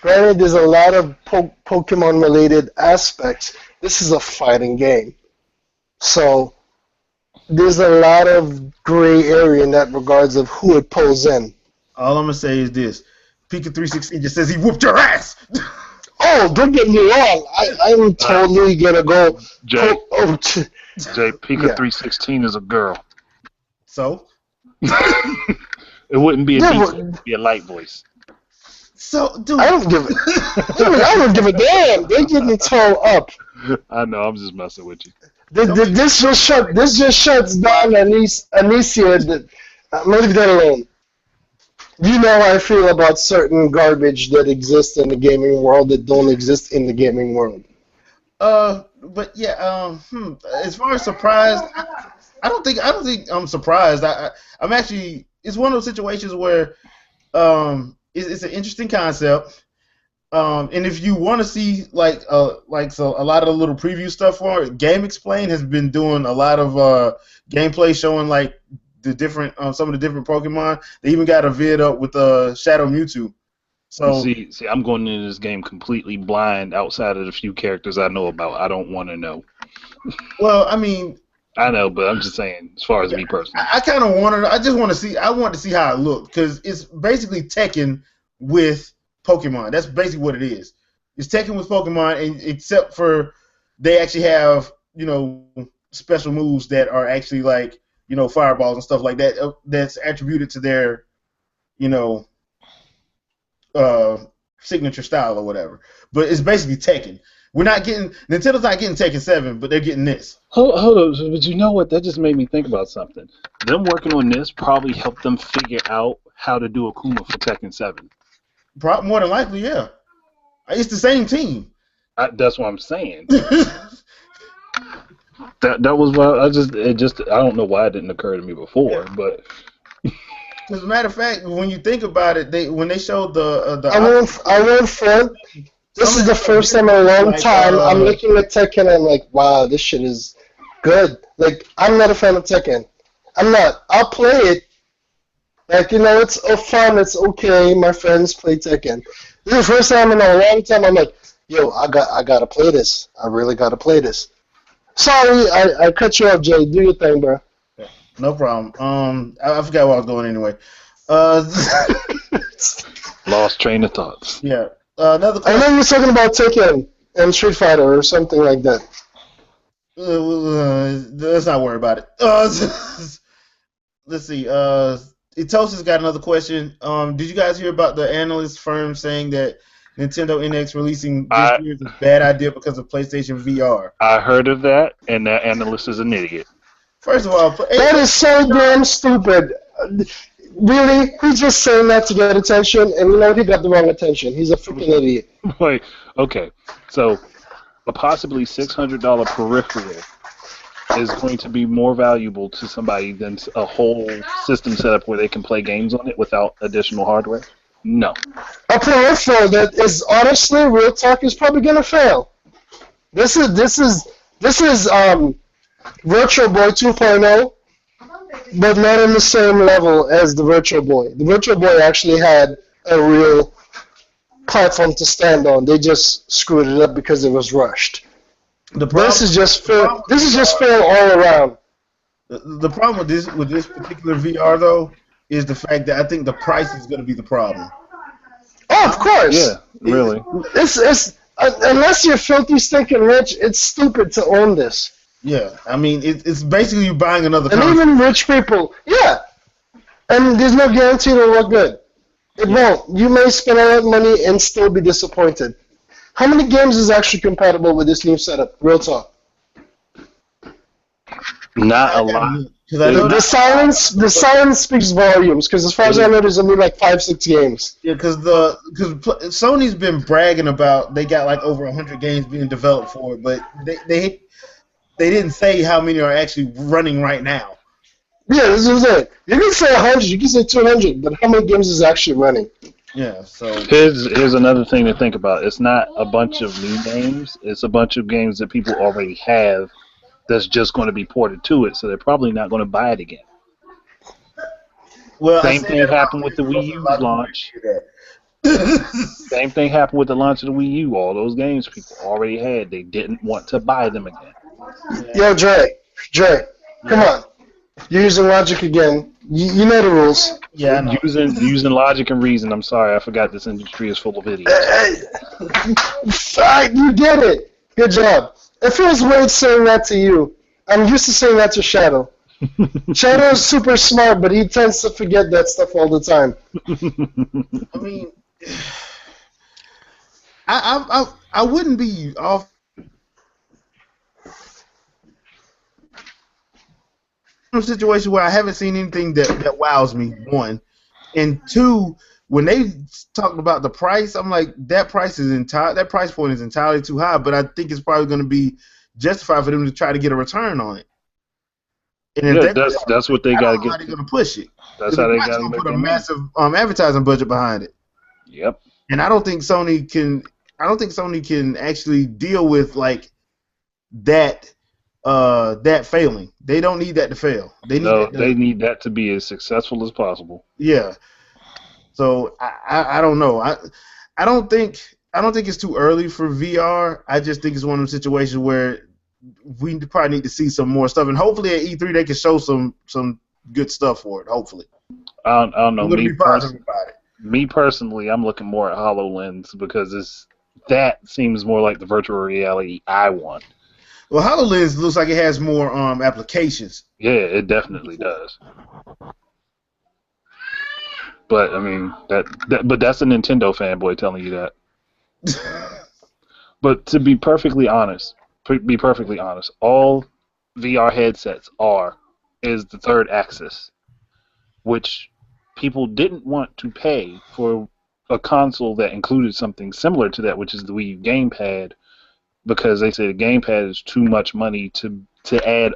Granted, there's a lot of Pokemon-related aspects. This is a fighting game. So there's a lot of gray area in that regards of who it pulls in.
All I'm gonna say is this: Pika 316 just says he whooped your ass.
Oh, don't get me wrong. I'm totally gonna go.
Jay,
Jay,
Pika 316 is a girl.
So.
It wouldn't be a deep voice, it would be a light voice.
So, dude,
I don't give I don't give a damn. They get me toe up.
I know. I'm just messing with you.
This just shuts down Anicia. I'm gonna leave that alone. You know how I feel about certain garbage that exists in the gaming world that don't exist in the gaming world.
but yeah, as far as surprised, I don't think I'm surprised. I'm actually. It's one of those situations where, it's an interesting concept. And if you want to see so a lot of the little preview stuff for it, Game Explain has been doing a lot of gameplay showing like the different some of the different Pokemon. They even got a vid up with Shadow Mewtwo. So
see, I'm going into this game completely blind outside of the few characters I know about. I don't want to know.
Well, I mean,
I know, but I'm just saying, as far as me personally.
I kind of wanted. I just want to see. I want to see how it looked because it's basically Tekken with Pokemon. That's basically what it is. It's Tekken with Pokemon, and except for they actually have special moves that are actually like fireballs and stuff like that. That's attributed to their signature style or whatever. But it's basically Tekken. Nintendo's not getting Tekken 7, but they're getting this.
Hold on, but you know what? That just made me think about something. Them working on this probably helped them figure out how to do Akuma for Tekken 7.
More than likely, yeah. It's the same team.
That's what I'm saying. That was why I don't know why it didn't occur to me before, but.
As a matter of fact, when you think about it, when they showed the
I won't front. This is the first time in a long time I'm looking at Tekken and I'm like, wow, this shit is good. Like, I'm not a fan of Tekken. I'm not. I'll play it. Like, it's fun. It's okay. My friends play Tekken. This is the first time in a long time I'm like, yo, I gotta play this. I really gotta play this. Sorry, I cut you off, Jay. Do your thing, bro.
No problem. I forgot where I was going anyway.
Lost train of thoughts.
Yeah. Another question.
I know you're talking about Tekken and Street Fighter or something like that.
Let's not worry about it. Let's see. Itosis got another question. Did you guys hear about the analyst firm saying that Nintendo NX releasing this year is a bad idea because of PlayStation VR?
I heard of that, and that analyst is an idiot.
First of all,
that is so damn stupid. Really? He's just saying that to get attention, and he got the wrong attention. He's a freaking idiot.
Wait, okay. So, a possibly $600 peripheral is going to be more valuable to somebody than a whole system setup where they can play games on it without additional hardware? No.
A peripheral that is honestly, real talk, is probably gonna fail. This is Virtual Boy 2.0, but not on the same level as the Virtual Boy. The Virtual Boy actually had a real platform to stand on. They just screwed it up because it was rushed. This is just fail all around.
The problem with this particular VR though is the fact that I think the price is going to be the problem.
Oh, of course.
Yeah, really.
It's unless you're filthy, stinking rich, it's stupid to own this.
Yeah, I mean, it's basically you buying another
console. And even rich people, yeah. And there's no guarantee it'll look good. It won't. You may spend a lot of money and still be disappointed. How many games is actually compatible with this new setup? Real talk.
Not a lot.
The silence speaks volumes. Because as far as I know, there's only like 5-6 games.
Yeah, because Sony's been bragging about they got like over 100 games being developed for it, but they didn't say how many are actually running right now.
Yeah, this is it. You can say 100, you can say 200, but how many games is actually running?
Yeah, so
here's another thing to think about. It's not a bunch of new games. It's a bunch of games that people already have that's just going to be ported to it, so they're probably not going to buy it again.
Well,
Same thing happened with the Wii U launch. Same thing happened with the launch of the Wii U. All those games people already had, they didn't want to buy them again.
Yo, Dre, come on. You're using logic again. You know the rules.
Yeah, I know.
Using logic and reason. I'm sorry, I forgot this industry is full of idiots.
You get it. Good job. It feels weird saying that to you. I'm used to saying that to Shadow. Shadow is super smart, but he tends to forget that stuff all the time.
I mean, I wouldn't be off. A situation where I haven't seen anything that wows me, one, and two, when they talked about the price, I'm like, that price point is entirely too high, but I think it's probably going to be justified for them to try to get a return on it. And
yeah, that's what they got to get.
How they're going to push it?
That's how they got to
put a massive advertising budget behind it.
Yep.
And I don't think Sony can actually deal with like that. That failing. They don't need that to fail. They
need that to be as successful as possible.
Yeah. So I don't know. I don't think it's too early for VR. I just think it's one of those situations where we probably need to see some more stuff, and hopefully at E3 they can show some good stuff for it. Hopefully.
I don't know.
I'm gonna be positive about it.
Me personally, I'm looking more at HoloLens because that seems more like the virtual reality I want.
Well, HoloLens looks like it has more applications.
Yeah, it definitely does. But I mean but that's a Nintendo fanboy telling you that. But to be perfectly honest, all VR headsets is the third axis, which people didn't want to pay for a console that included something similar to that, which is the Wii U gamepad, because they say the gamepad is too much money to add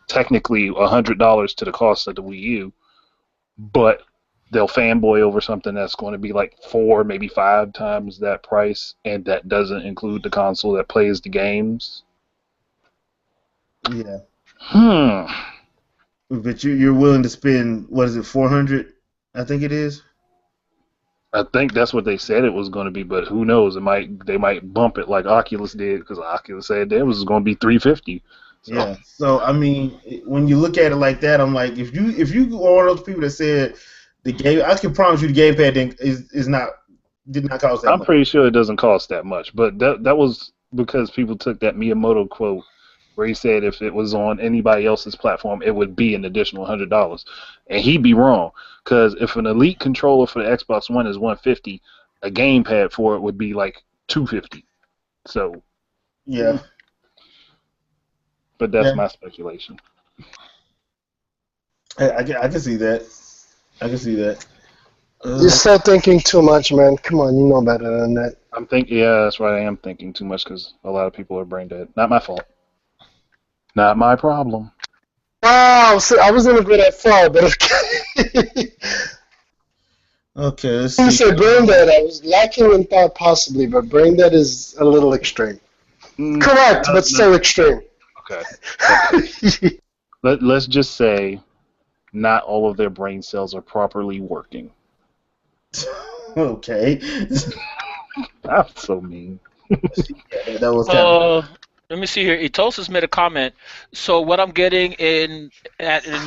technically $100 to the cost of the Wii U, but they'll fanboy over something that's going to be like 4, maybe 5 times that price, and that doesn't include the console that plays the games.
Yeah.
But
you're willing to spend, what is it, 400? I think it is.
I think that's what they said it was going to be, but who knows? They might bump it like Oculus did, because Oculus said it was going to be $350. So.
Yeah. So I mean, when you look at it like that, I'm like, if you are one of those people that said the game, I can promise you the gamepad did not cost that much.
I'm pretty sure it doesn't cost that much, but that was because people took that Miyamoto quote where he said if it was on anybody else's platform, it would be an additional $100, and he'd be wrong, because if an Elite controller for the Xbox One is $150, a gamepad for it would be like $250. So
yeah.
But that's my speculation.
I can see that. I can see that.
You're still thinking too much, man. Come on, you know better than that.
Yeah, that's right. I am thinking too much because a lot of people are brain dead. Not my fault. Not my problem.
Wow, so I wasn't gonna go that far, but okay.
Okay, let's
When you
see.
said brain dead, I was lacking in thought possibly, but brain dead is a little extreme. Correct, but still extreme.
Okay. Let's just say not all of their brain cells are properly working.
Okay.
I'm so mean.
Yeah, that was kind of...
Let me see here. Etosis made a comment. So what I'm getting in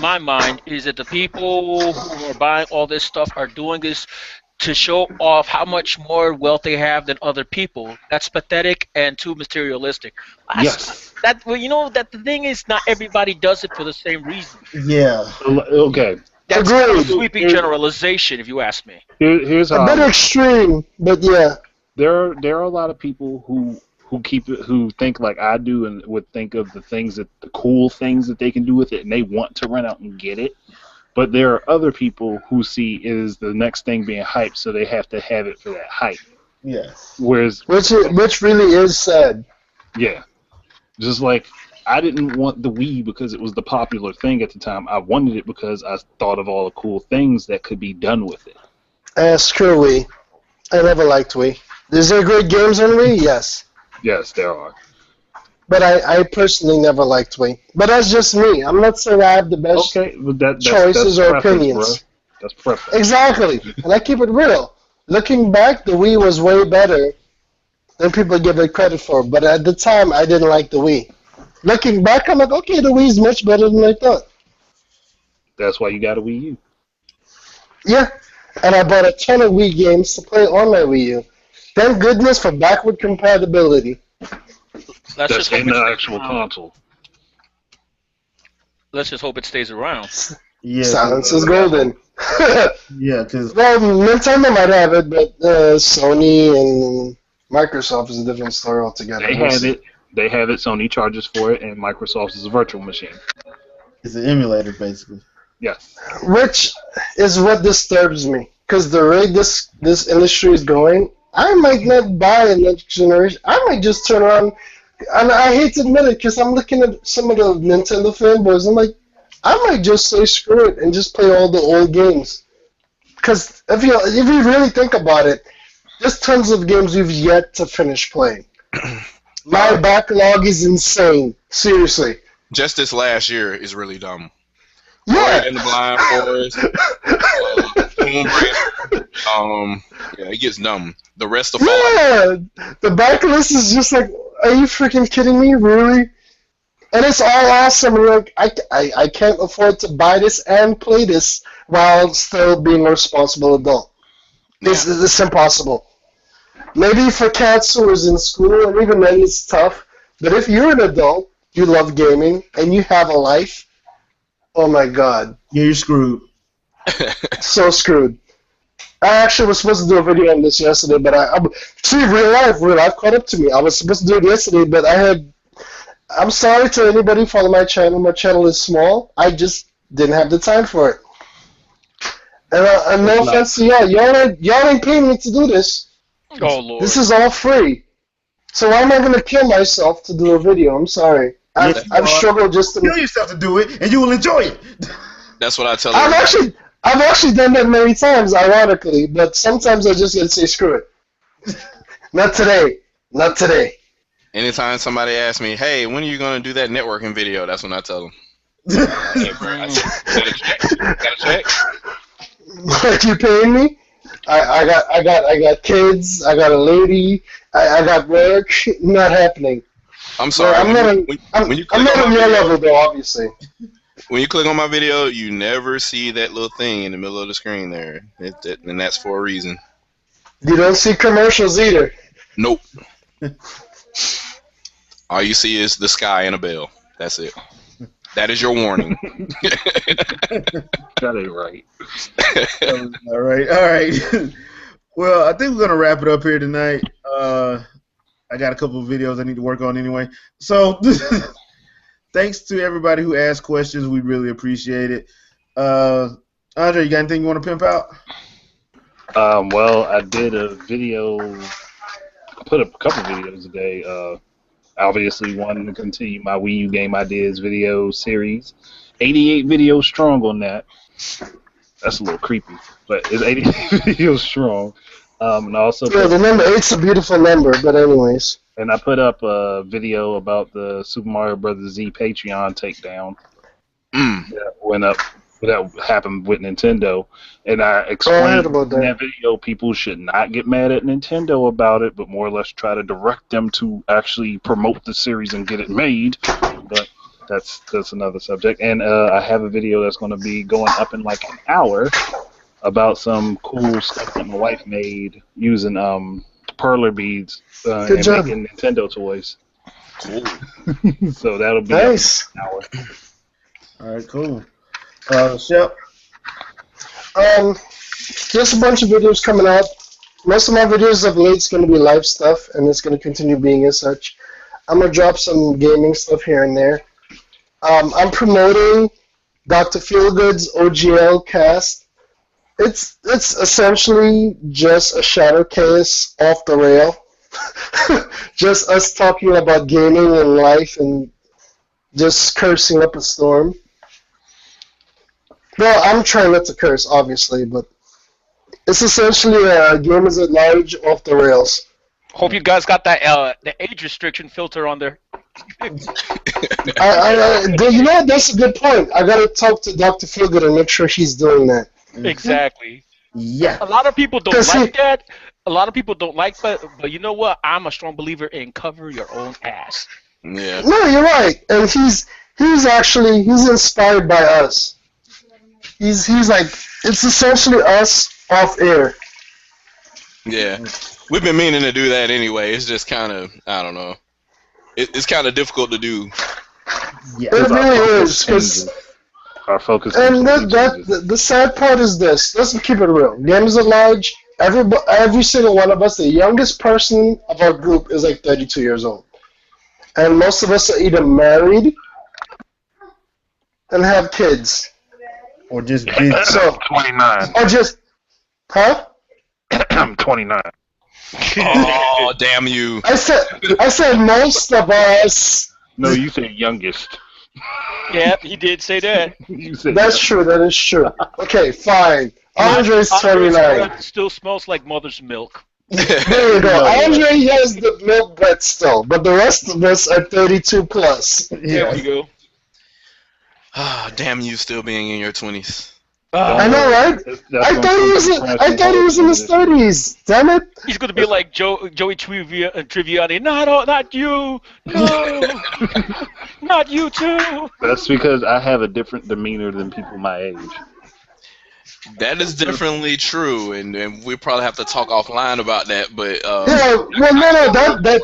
my mind is that the people who are buying all this stuff are doing this to show off how much more wealth they have than other people. That's pathetic and too materialistic.
Yes.
That the thing is, not everybody does it for the same reason.
Yeah.
Okay.
That's a sweeping generalization, if you ask me.
Here's how.
A bit extreme, but yeah.
There are a lot of people who think like I do and would think of the cool things that they can do with it, and they want to run out and get it. But there are other people who see it as the next thing being hyped, so they have to have it for that hype.
Yeah.
Whereas,
which really is sad.
Yeah. Just like I didn't want the Wii because it was the popular thing at the time. I wanted it because I thought of all the cool things that could be done with it.
Screw Wii. I never liked Wii. Is there great games on Wii? Yes.
Yes, there are.
But I personally never liked Wii. But that's just me. I'm not saying I have the best choices or opinions.
Bro. That's preference.
Exactly. And I keep it real. Looking back, the Wii was way better than people give it credit for. But at the time, I didn't like the Wii. Looking back, I'm like, okay, the Wii is much better than I thought.
That's why you got a Wii U.
Yeah. And I bought a ton of Wii games to play on my Wii U. Thank goodness for backward compatibility.
That's
in the actual console.
Let's just hope it stays around.
Yeah.
Silence is golden.
Yeah, because...
Well, Nintendo might have it, but Sony and Microsoft is a different story altogether.
They have it. They have it. Sony charges for it, and Microsoft is a virtual machine.
It's an emulator, basically.
Yes.
Which is what disturbs me, because the rate this industry is going, I might not buy a next generation. I might just turn around, and I hate to admit it, because I'm looking at some of the Nintendo fanboys, I'm like, I might just say screw it and just play all the old games. Because if you really think about it, there's tons of games we've yet to finish playing. My backlog is insane. Seriously.
Just this last year is really dumb.
Yeah.
In the Blind Forest, yeah, it gets dumb. The rest of
Yeah, the backlist is just like, are you freaking kidding me? Really? And it's all awesome. And like, I can't afford to buy this and play this while still being a responsible adult. This is impossible. Maybe for cats who is in school, and even then it's tough. But if you're an adult, you love gaming, and you have a life, oh my god.
Yeah, you're screwed.
So screwed. I actually was supposed to do a video on this yesterday, but see, real life caught up to me. I was supposed to do it yesterday, but I'm sorry to anybody following my channel. My channel is small. I just didn't have the time for it. And no offense to y'all. Y'all ain't paying me to do this.
Oh, Lord.
This is all free. So why am I going to kill myself to do a video? I'm sorry. I've struggled just to
kill yourself to do it, and you will enjoy it.
That's what I tell
I've
everybody.
actually done that many times, ironically, but sometimes I just gotta say screw it. Not today. Not today.
Anytime somebody asks me, "Hey, when are you gonna do that networking video?" That's when I tell them.
Hey, bro, gotta check.
Like, you paying me? I got kids. I got a lady. I got work. Not happening.
I'm sorry.
Well, I'm not on your level though, obviously.
When you click on my video, you never see that little thing in the middle of the screen there, and that's for a reason.
You don't see commercials either.
Nope. All you see is the sky and a bell. That's it. That is your warning.
That ain't right.
All right. Well, I think we're gonna wrap it up here tonight. I got a couple of videos I need to work on anyway. So, thanks to everybody who asked questions. We really appreciate it. Andre, you got anything you want to pimp out?
Well, I did a video. I put up a couple videos today. Obviously, wanting to continue my Wii U game ideas video series. 88 videos strong on that. That's a little creepy, but it's 88 videos strong. And also
the number 8's a beautiful number, but anyways.
And I put up a video about the Super Mario Bros. Z Patreon takedown. That went up. That happened with Nintendo, and I explained in that video people should not get mad at Nintendo about it, but more or less try to direct them to actually promote the series and get it made. But that's another subject. And I have a video that's going to be going up in like an hour about some cool stuff that my wife made using perler beads and making Nintendo toys.
Cool.
So that'll be
nice.
An hour.
All right, cool. Shep?
Just a bunch of videos coming out. Most of my videos of late is going to be live stuff, and it's going to continue being as such. I'm going to drop some gaming stuff here and there. I'm promoting Dr. Feelgood's OGL cast. It's essentially just a Shadow Case off the rail. Just us talking about gaming and life and just cursing up a storm. Well, I'm trying not to curse, obviously, but it's essentially gamers at large off the rails.
Hope you guys got that the age restriction filter on there.
You know, that's a good point. I gotta talk to Dr. Feelgood and make sure he's doing that.
Exactly.
Yeah.
A lot of people don't like that. A lot of people don't like that, but you know what? I'm a strong believer in cover your own ass.
Yeah.
No, you're right, and he's inspired by us. He's like, it's essentially us off air.
Yeah. We've been meaning to do that anyway. It's just kind of, I don't know. It's kind of difficult to do.
Yeah. It really is. Cause,
our focus.
And the sad part is this. Let's keep it real. Gamers at large, every single one of us, the youngest person of our group is like 32 years old. And most of us are either married and have kids.
Or just busy.
So 29.
Or just, huh?
I'm 29.
Oh, damn you!
I said most of us.
No, you said youngest.
Yeah, he did say that.
You said
that's true. That is true. Okay, fine. Andre's 29.
Still smells like mother's milk.
There you go. Andre has the milk bread still, but the rest of us are 32 plus.
There we go.
Ah, damn you! Still being in your 20s.
I know, right? I thought he was in his 30s. Damn it!
He's gonna be like Joey Tribbiani. Not you. No, not you too.
That's because I have a different demeanor than people my age.
That is definitely true, and we probably have to talk offline about that. But
yeah, well, no, that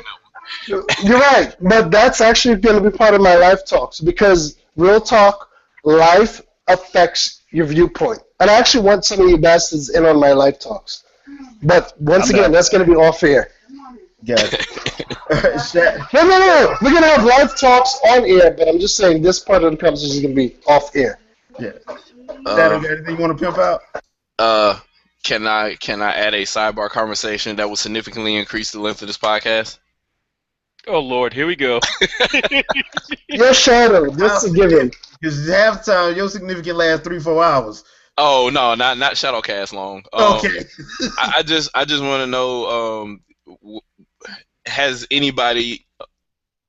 you're right, but that's actually going to be part of my life talks because real talk, life affects your viewpoint. And I actually want some of you bastards in on my live talks. But once again, that's going to be off air.
Got it.
No. We're going to have live talks on air, but I'm just saying this part of the conversation is going to be off air.
Yeah. Shadow, got anything you want to pimp out?
Can I add a sidebar conversation that will significantly increase the length of this podcast?
Oh Lord, here we go.
Your Shadow, this is a given.
Because halftime, your significant lasts 3-4 hours.
Oh no, not Shadowcast long.
Okay.
I just want to know, has anybody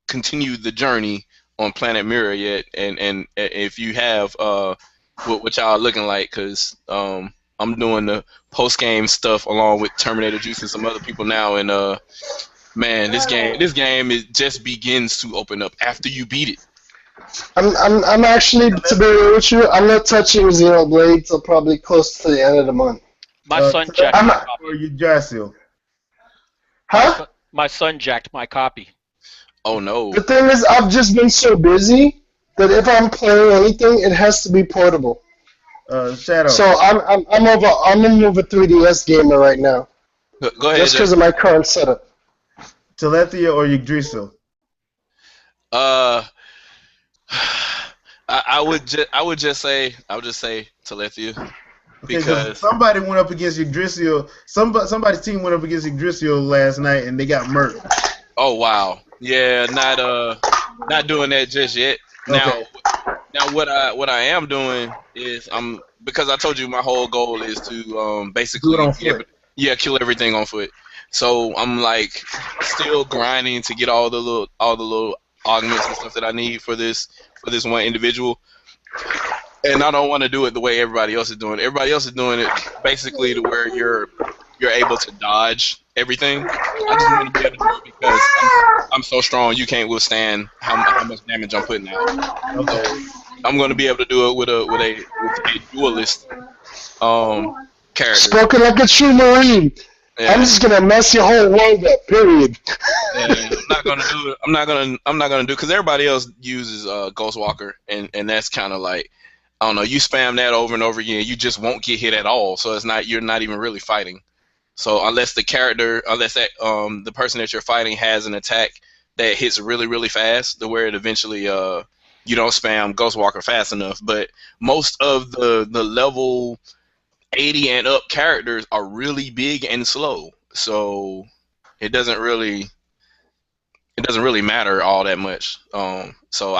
continued the journey on Planet Mirror yet? And if you have, what y'all looking like? Because I'm doing the post game stuff along with Terminator Juice and some other people now, and man, this game it just begins to open up after you beat it.
I'm actually, to be real with you, I'm not touching Xenoblade till probably close to the end of the month.
My son jacked my copy.
Or you Jasil.
Huh?
My son jacked my copy.
Oh no.
The thing is, I've just been so busy that if I'm playing anything, it has to be portable.
Shadow.
So I'm a over 3DS gamer right now.
Go ahead.
Just because of my current setup.
Telethia or Yggdrasil?
I would just say Telethia, because
somebody went up against Yggdrasil. Somebody's team went up against Yggdrasil last night and they got murked.
Oh wow, yeah, not doing that just yet.
Okay.
Now what I am doing is because I told you my whole goal is to basically kill everything on foot. So I'm like still grinding to get all the little augments and stuff that I need for this one individual. And I don't want to do it the way everybody else is doing it. Everybody else is doing it basically to where you're able to dodge everything. I just want to be able to do it because I'm so strong you can't withstand how much damage I'm putting out. Okay. So I'm going to be able to do it with a duelist character.
Spoken like a true Marine. Yeah. I'm just gonna mess your whole world up. Period.
Yeah, I'm not gonna do it. I'm not gonna do it because everybody else uses Ghostwalker, and that's kind of like, I don't know. You spam that over and over again, you just won't get hit at all. So you're not even really fighting. So unless the person that you're fighting has an attack that hits really really fast, to where it eventually you don't spam Ghostwalker fast enough. But most of the level 80 and up characters are really big and slow, so it doesn't really matter all that much. So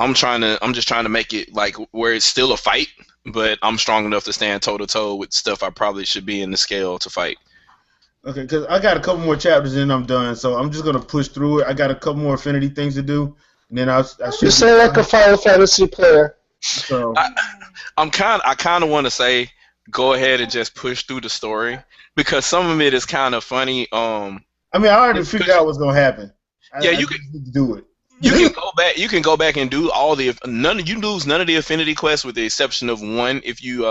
I'm just trying to make it like where it's still a fight, but I'm strong enough to stand toe to toe with stuff I probably should be in the scale to fight.
Okay, because I got a couple more chapters and I'm done, so I'm just gonna push through it. I got a couple more Affinity things to do, and then I should.
You sound like a Final Fantasy player.
So
I kind of want to say, go ahead and just push through the story, because some of it is kind of funny.
I mean, I already figured out what's gonna happen. You can do it.
You can go back and do all you lose none of the Affinity quests with the exception of one if you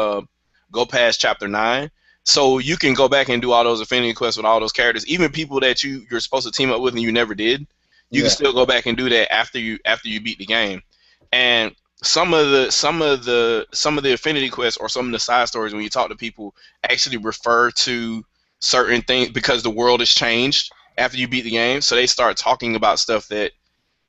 go past chapter 9. So you can go back and do all those Affinity quests with all those characters, even people that you're supposed to team up with and you never did. You can still go back and do that after you beat the game. And some of the Affinity quests or some of the side stories, when you talk to people, actually refer to certain things because the world has changed after you beat the game. So they start talking about stuff that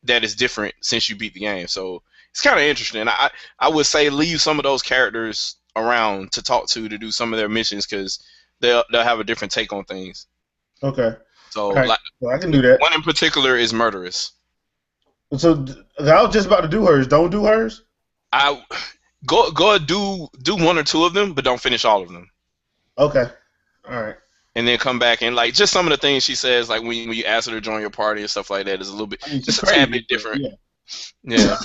is different since you beat the game. So it's kind of interesting. I would say leave some of those characters around to talk to do some of their missions, because they'll have a different take on things.
Okay.
So
right. Well, I can do that.
One in particular is Murderous.
So I was just about to do hers. Don't do hers.
I go do one or two of them, but don't finish all of them.
Okay. All right.
And then come back and like just some of the things she says, like when you ask her to join your party and stuff like that, is a little bit just a tad bit different. Yeah.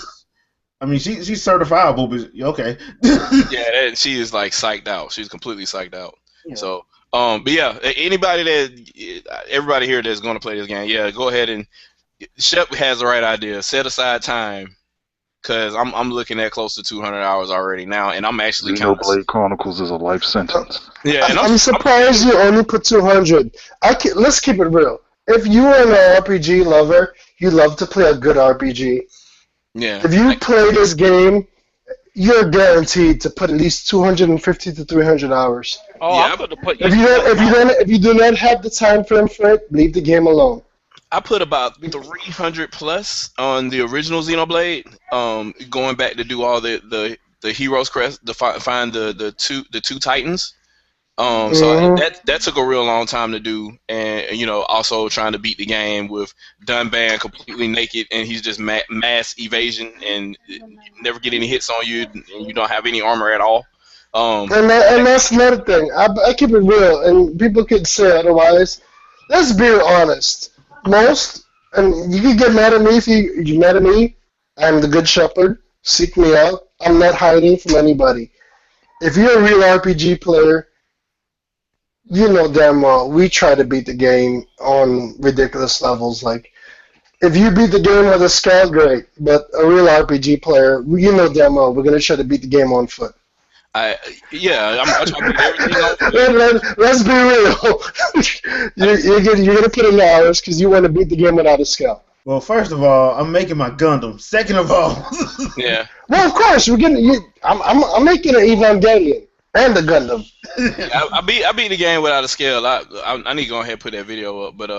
I mean, she's certifiable, but okay.
Yeah, she is like psyched out. She's completely psyched out. Yeah. So, but yeah, everybody here that's going to play this game, yeah, go ahead and Shep has the right idea. Set aside time, because I'm looking at close to 200 hours already now, and I'm actually
Xenoblade Chronicles is a life sentence.
Yeah, and
I'm surprised you only put 200. Let's keep it real. If you are an RPG lover, you love to play a good RPG.
Yeah.
If you play this game, you're guaranteed to put at least 250 to 300 hours.
Oh,
Yeah,
I'm gonna put
If you do not have the time frame for it, leave the game alone.
I put about 300 plus on the original Xenoblade. Going back to do all the heroes crest to find the two titans. So
Mhm.
that took a real long time to do, and also trying to beat the game with Dunban completely naked, and he's just mass evasion and never get any hits on you, and you don't have any armor at all.
And that's another thing. I keep it real, and people could say otherwise. Let's be honest. Most, and you can get mad at me if you're mad at me. I'm the good shepherd. Seek me out. I'm not hiding from anybody. If you're a real RPG player, you know damn well we try to beat the game on ridiculous levels. Like, if you beat the game with a scout, great. But a real RPG player, you know damn well we're going to try to beat the game on foot.
I try to beat everything off.
Let's be real. You're gonna put in the hours because you want to beat the game without a skill.
Well, first of all, I'm making my Gundam. Second of all,
Yeah.
Well, of course we're getting. I'm making an Evangelion and the Gundam.
I beat the game without a scale. I need to go ahead and put that video up, but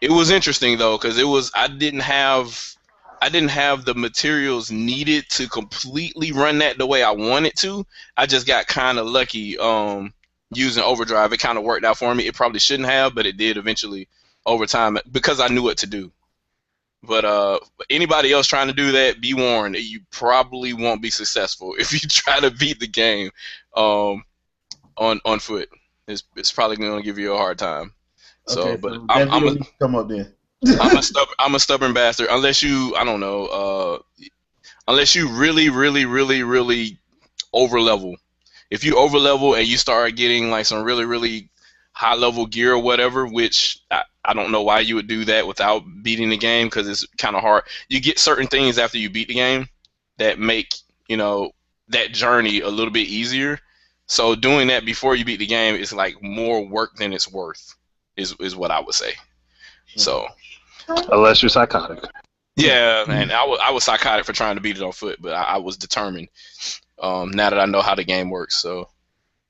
it was interesting though because I didn't have the materials needed to completely run that the way I wanted to. I just got kind of lucky using overdrive. It kind of worked out for me. It probably shouldn't have, but it did eventually over time because I knew what to do. But anybody else trying to do that, be warned, you probably won't be successful if you try to beat the game on foot. It's probably going to give you a hard time.
okay,
But
so that video needs to come up then.
I'm a stubborn bastard. Unless you, I don't know, unless you really, really, really, really over level. If you over level and you start getting like some really, really high level gear or whatever, which I don't know why you would do that without beating the game because it's kind of hard. You get certain things after you beat the game that make that journey a little bit easier. So doing that before you beat the game is like more work than it's worth. Is what I would say. So.
Unless you're psychotic.
Yeah, and I was psychotic for trying to beat it on foot, but I was determined. Now that I know how the game works, so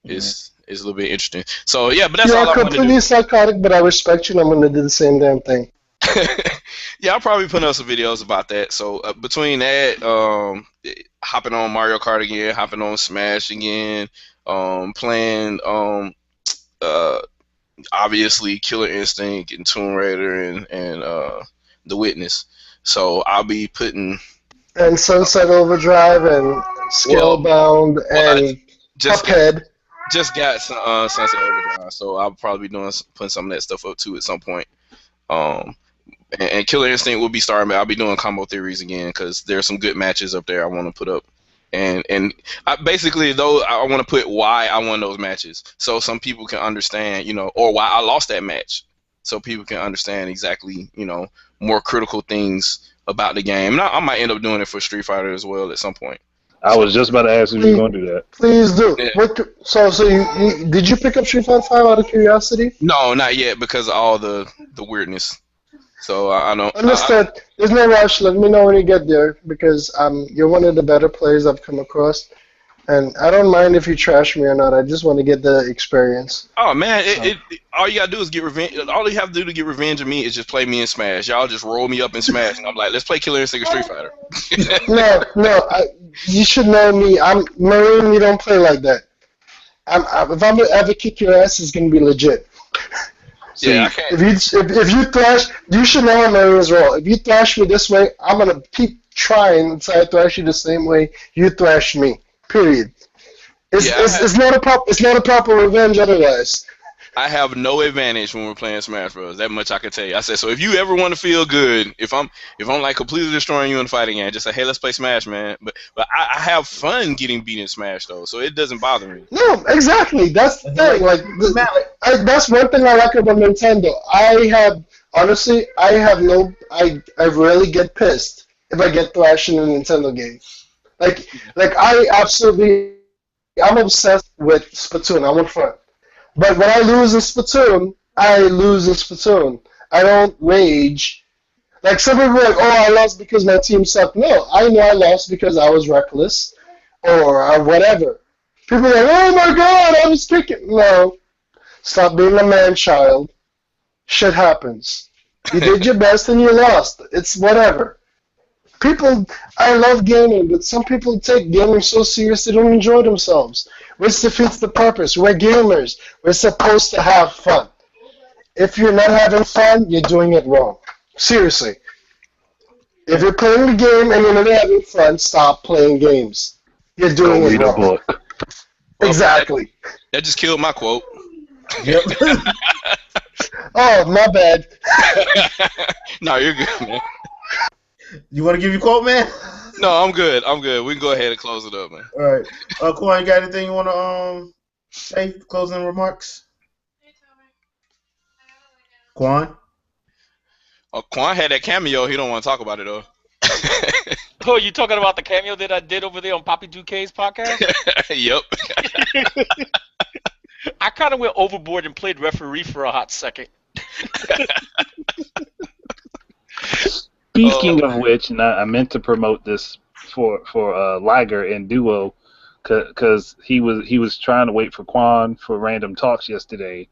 it's a little bit interesting. So yeah, but that's all I
You're
wanted to do.
completely psychotic, but I respect you, and I'm going to do the same damn thing.
Yeah, I'll probably put up some videos about that. So between that, hopping on Mario Kart again, hopping on Smash again, playing obviously Killer Instinct and Tomb Raider and The Witness. So I'll be putting
And Sunset Overdrive and Scalebound and Cuphead.
Just got some Sunset Overdrive, so I'll probably be putting some of that stuff up too at some point. And Killer Instinct will be starting. I'll be doing combo theories again because there's some good matches up there I want to put up. And I, basically, though, I want to put why I won those matches, so some people can understand, or why I lost that match, so people can understand exactly, more critical things about the game. And I might end up doing it for Street Fighter as well at some point.
I was just about to ask if you were going to do that.
Please do.
Yeah.
So you did you pick up Street Fighter 5 out of curiosity?
No, not yet because of all the weirdness. So I don't
Understood. There's no rush. Let me know when you get there because you're one of the better players I've come across, and I don't mind if you trash me or not. I just want to get the experience.
Oh man, all you gotta do is get revenge. All you have to do to get revenge of me is just play me in Smash. Y'all just roll me up in Smash, and I'm like, let's play Killer Instinct and Street Fighter.
No. You should know me. I'm Marine. We don't play like that. If I'm ever kick your ass, it's gonna be legit.
Yeah, I can't.
If you thrash, you should know I'm Marine's role. If you thrash me this way, I'm gonna keep trying until I thrash you the same way you thrash me. Period. It's not a proper revenge otherwise.
I have no advantage when we're playing Smash Bros. That much I can tell you. I said, so if you ever want to feel good, if I'm like completely destroying you in the fighting game, just say, hey, let's play Smash, man. But I have fun getting beat in Smash though, so it doesn't bother me.
No, exactly. That's the thing. That's one thing I like about Nintendo. I rarely get pissed if I get thrashed in a Nintendo game. I'm obsessed with Splatoon. I'm in front. But when I lose in Splatoon, I lose in Splatoon. I don't rage. Like some people are like, oh, I lost because my team sucked. No, I know I lost because I was reckless. or whatever. People are like, oh my god, I was kicking. No, stop being a man child. Shit happens. You did your best and you lost. It's whatever. People, I love gaming, but some people take gaming so serious they don't enjoy themselves, which defeats the purpose. We're gamers. We're supposed to have fun. If you're not having fun, you're doing it wrong. Seriously. If you're playing the game and you're not having fun, stop playing games. You're
Go
doing it
read a
wrong.
book.
Well,
Exactly.
That just killed my quote.
Yep.
Oh, my bad.
No, you're good, man.
You want to give your quote, man?
No, I'm good. I'm good. We can go ahead and close it up, man.
All right. Quan, you got anything you want to say? Closing remarks? Quan?
Oh, Quan had that cameo. He don't want to talk about it though.
Oh, you talking about the cameo that I did over there on Poppy Duquesne's podcast?
Yep.
I kind of went overboard and played referee for a hot second.
Speaking of which, and I meant to promote this for Liger and Duo, because he was trying to wait for Quan for random talks yesterday,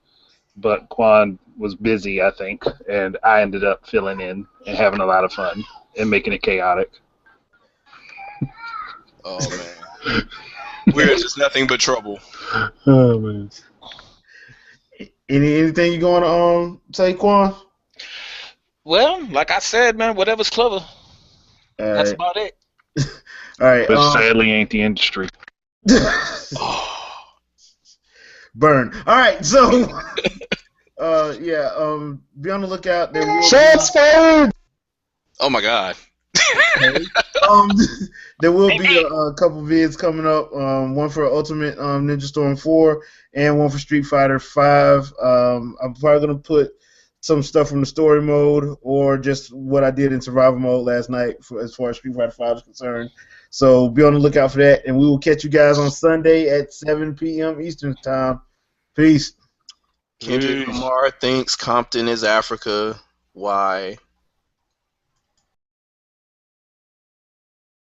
but Quan was busy, I think, and I ended up filling in and having a lot of fun and making it chaotic.
Oh man, we're just nothing but trouble.
Oh man.
Anything you going to say, Quan?
Well, like I said, man, whatever's clever.
All
That's
right.
about it.
All right.
But sadly, ain't the industry.
Burn. All right. So, be on the lookout. There will
Shots fired!
Oh my God.
there will be a couple vids coming up. One for Ultimate Ninja Storm 4 and one for Street Fighter 5. I'm probably gonna put some stuff from the story mode or just what I did in survival mode last night as far as Street Fighter 5 is concerned. So be on the lookout for that, and we will catch you guys on Sunday at 7 p.m. Eastern Time. Peace.
Kendrick Lamar thinks Compton is Africa. Why?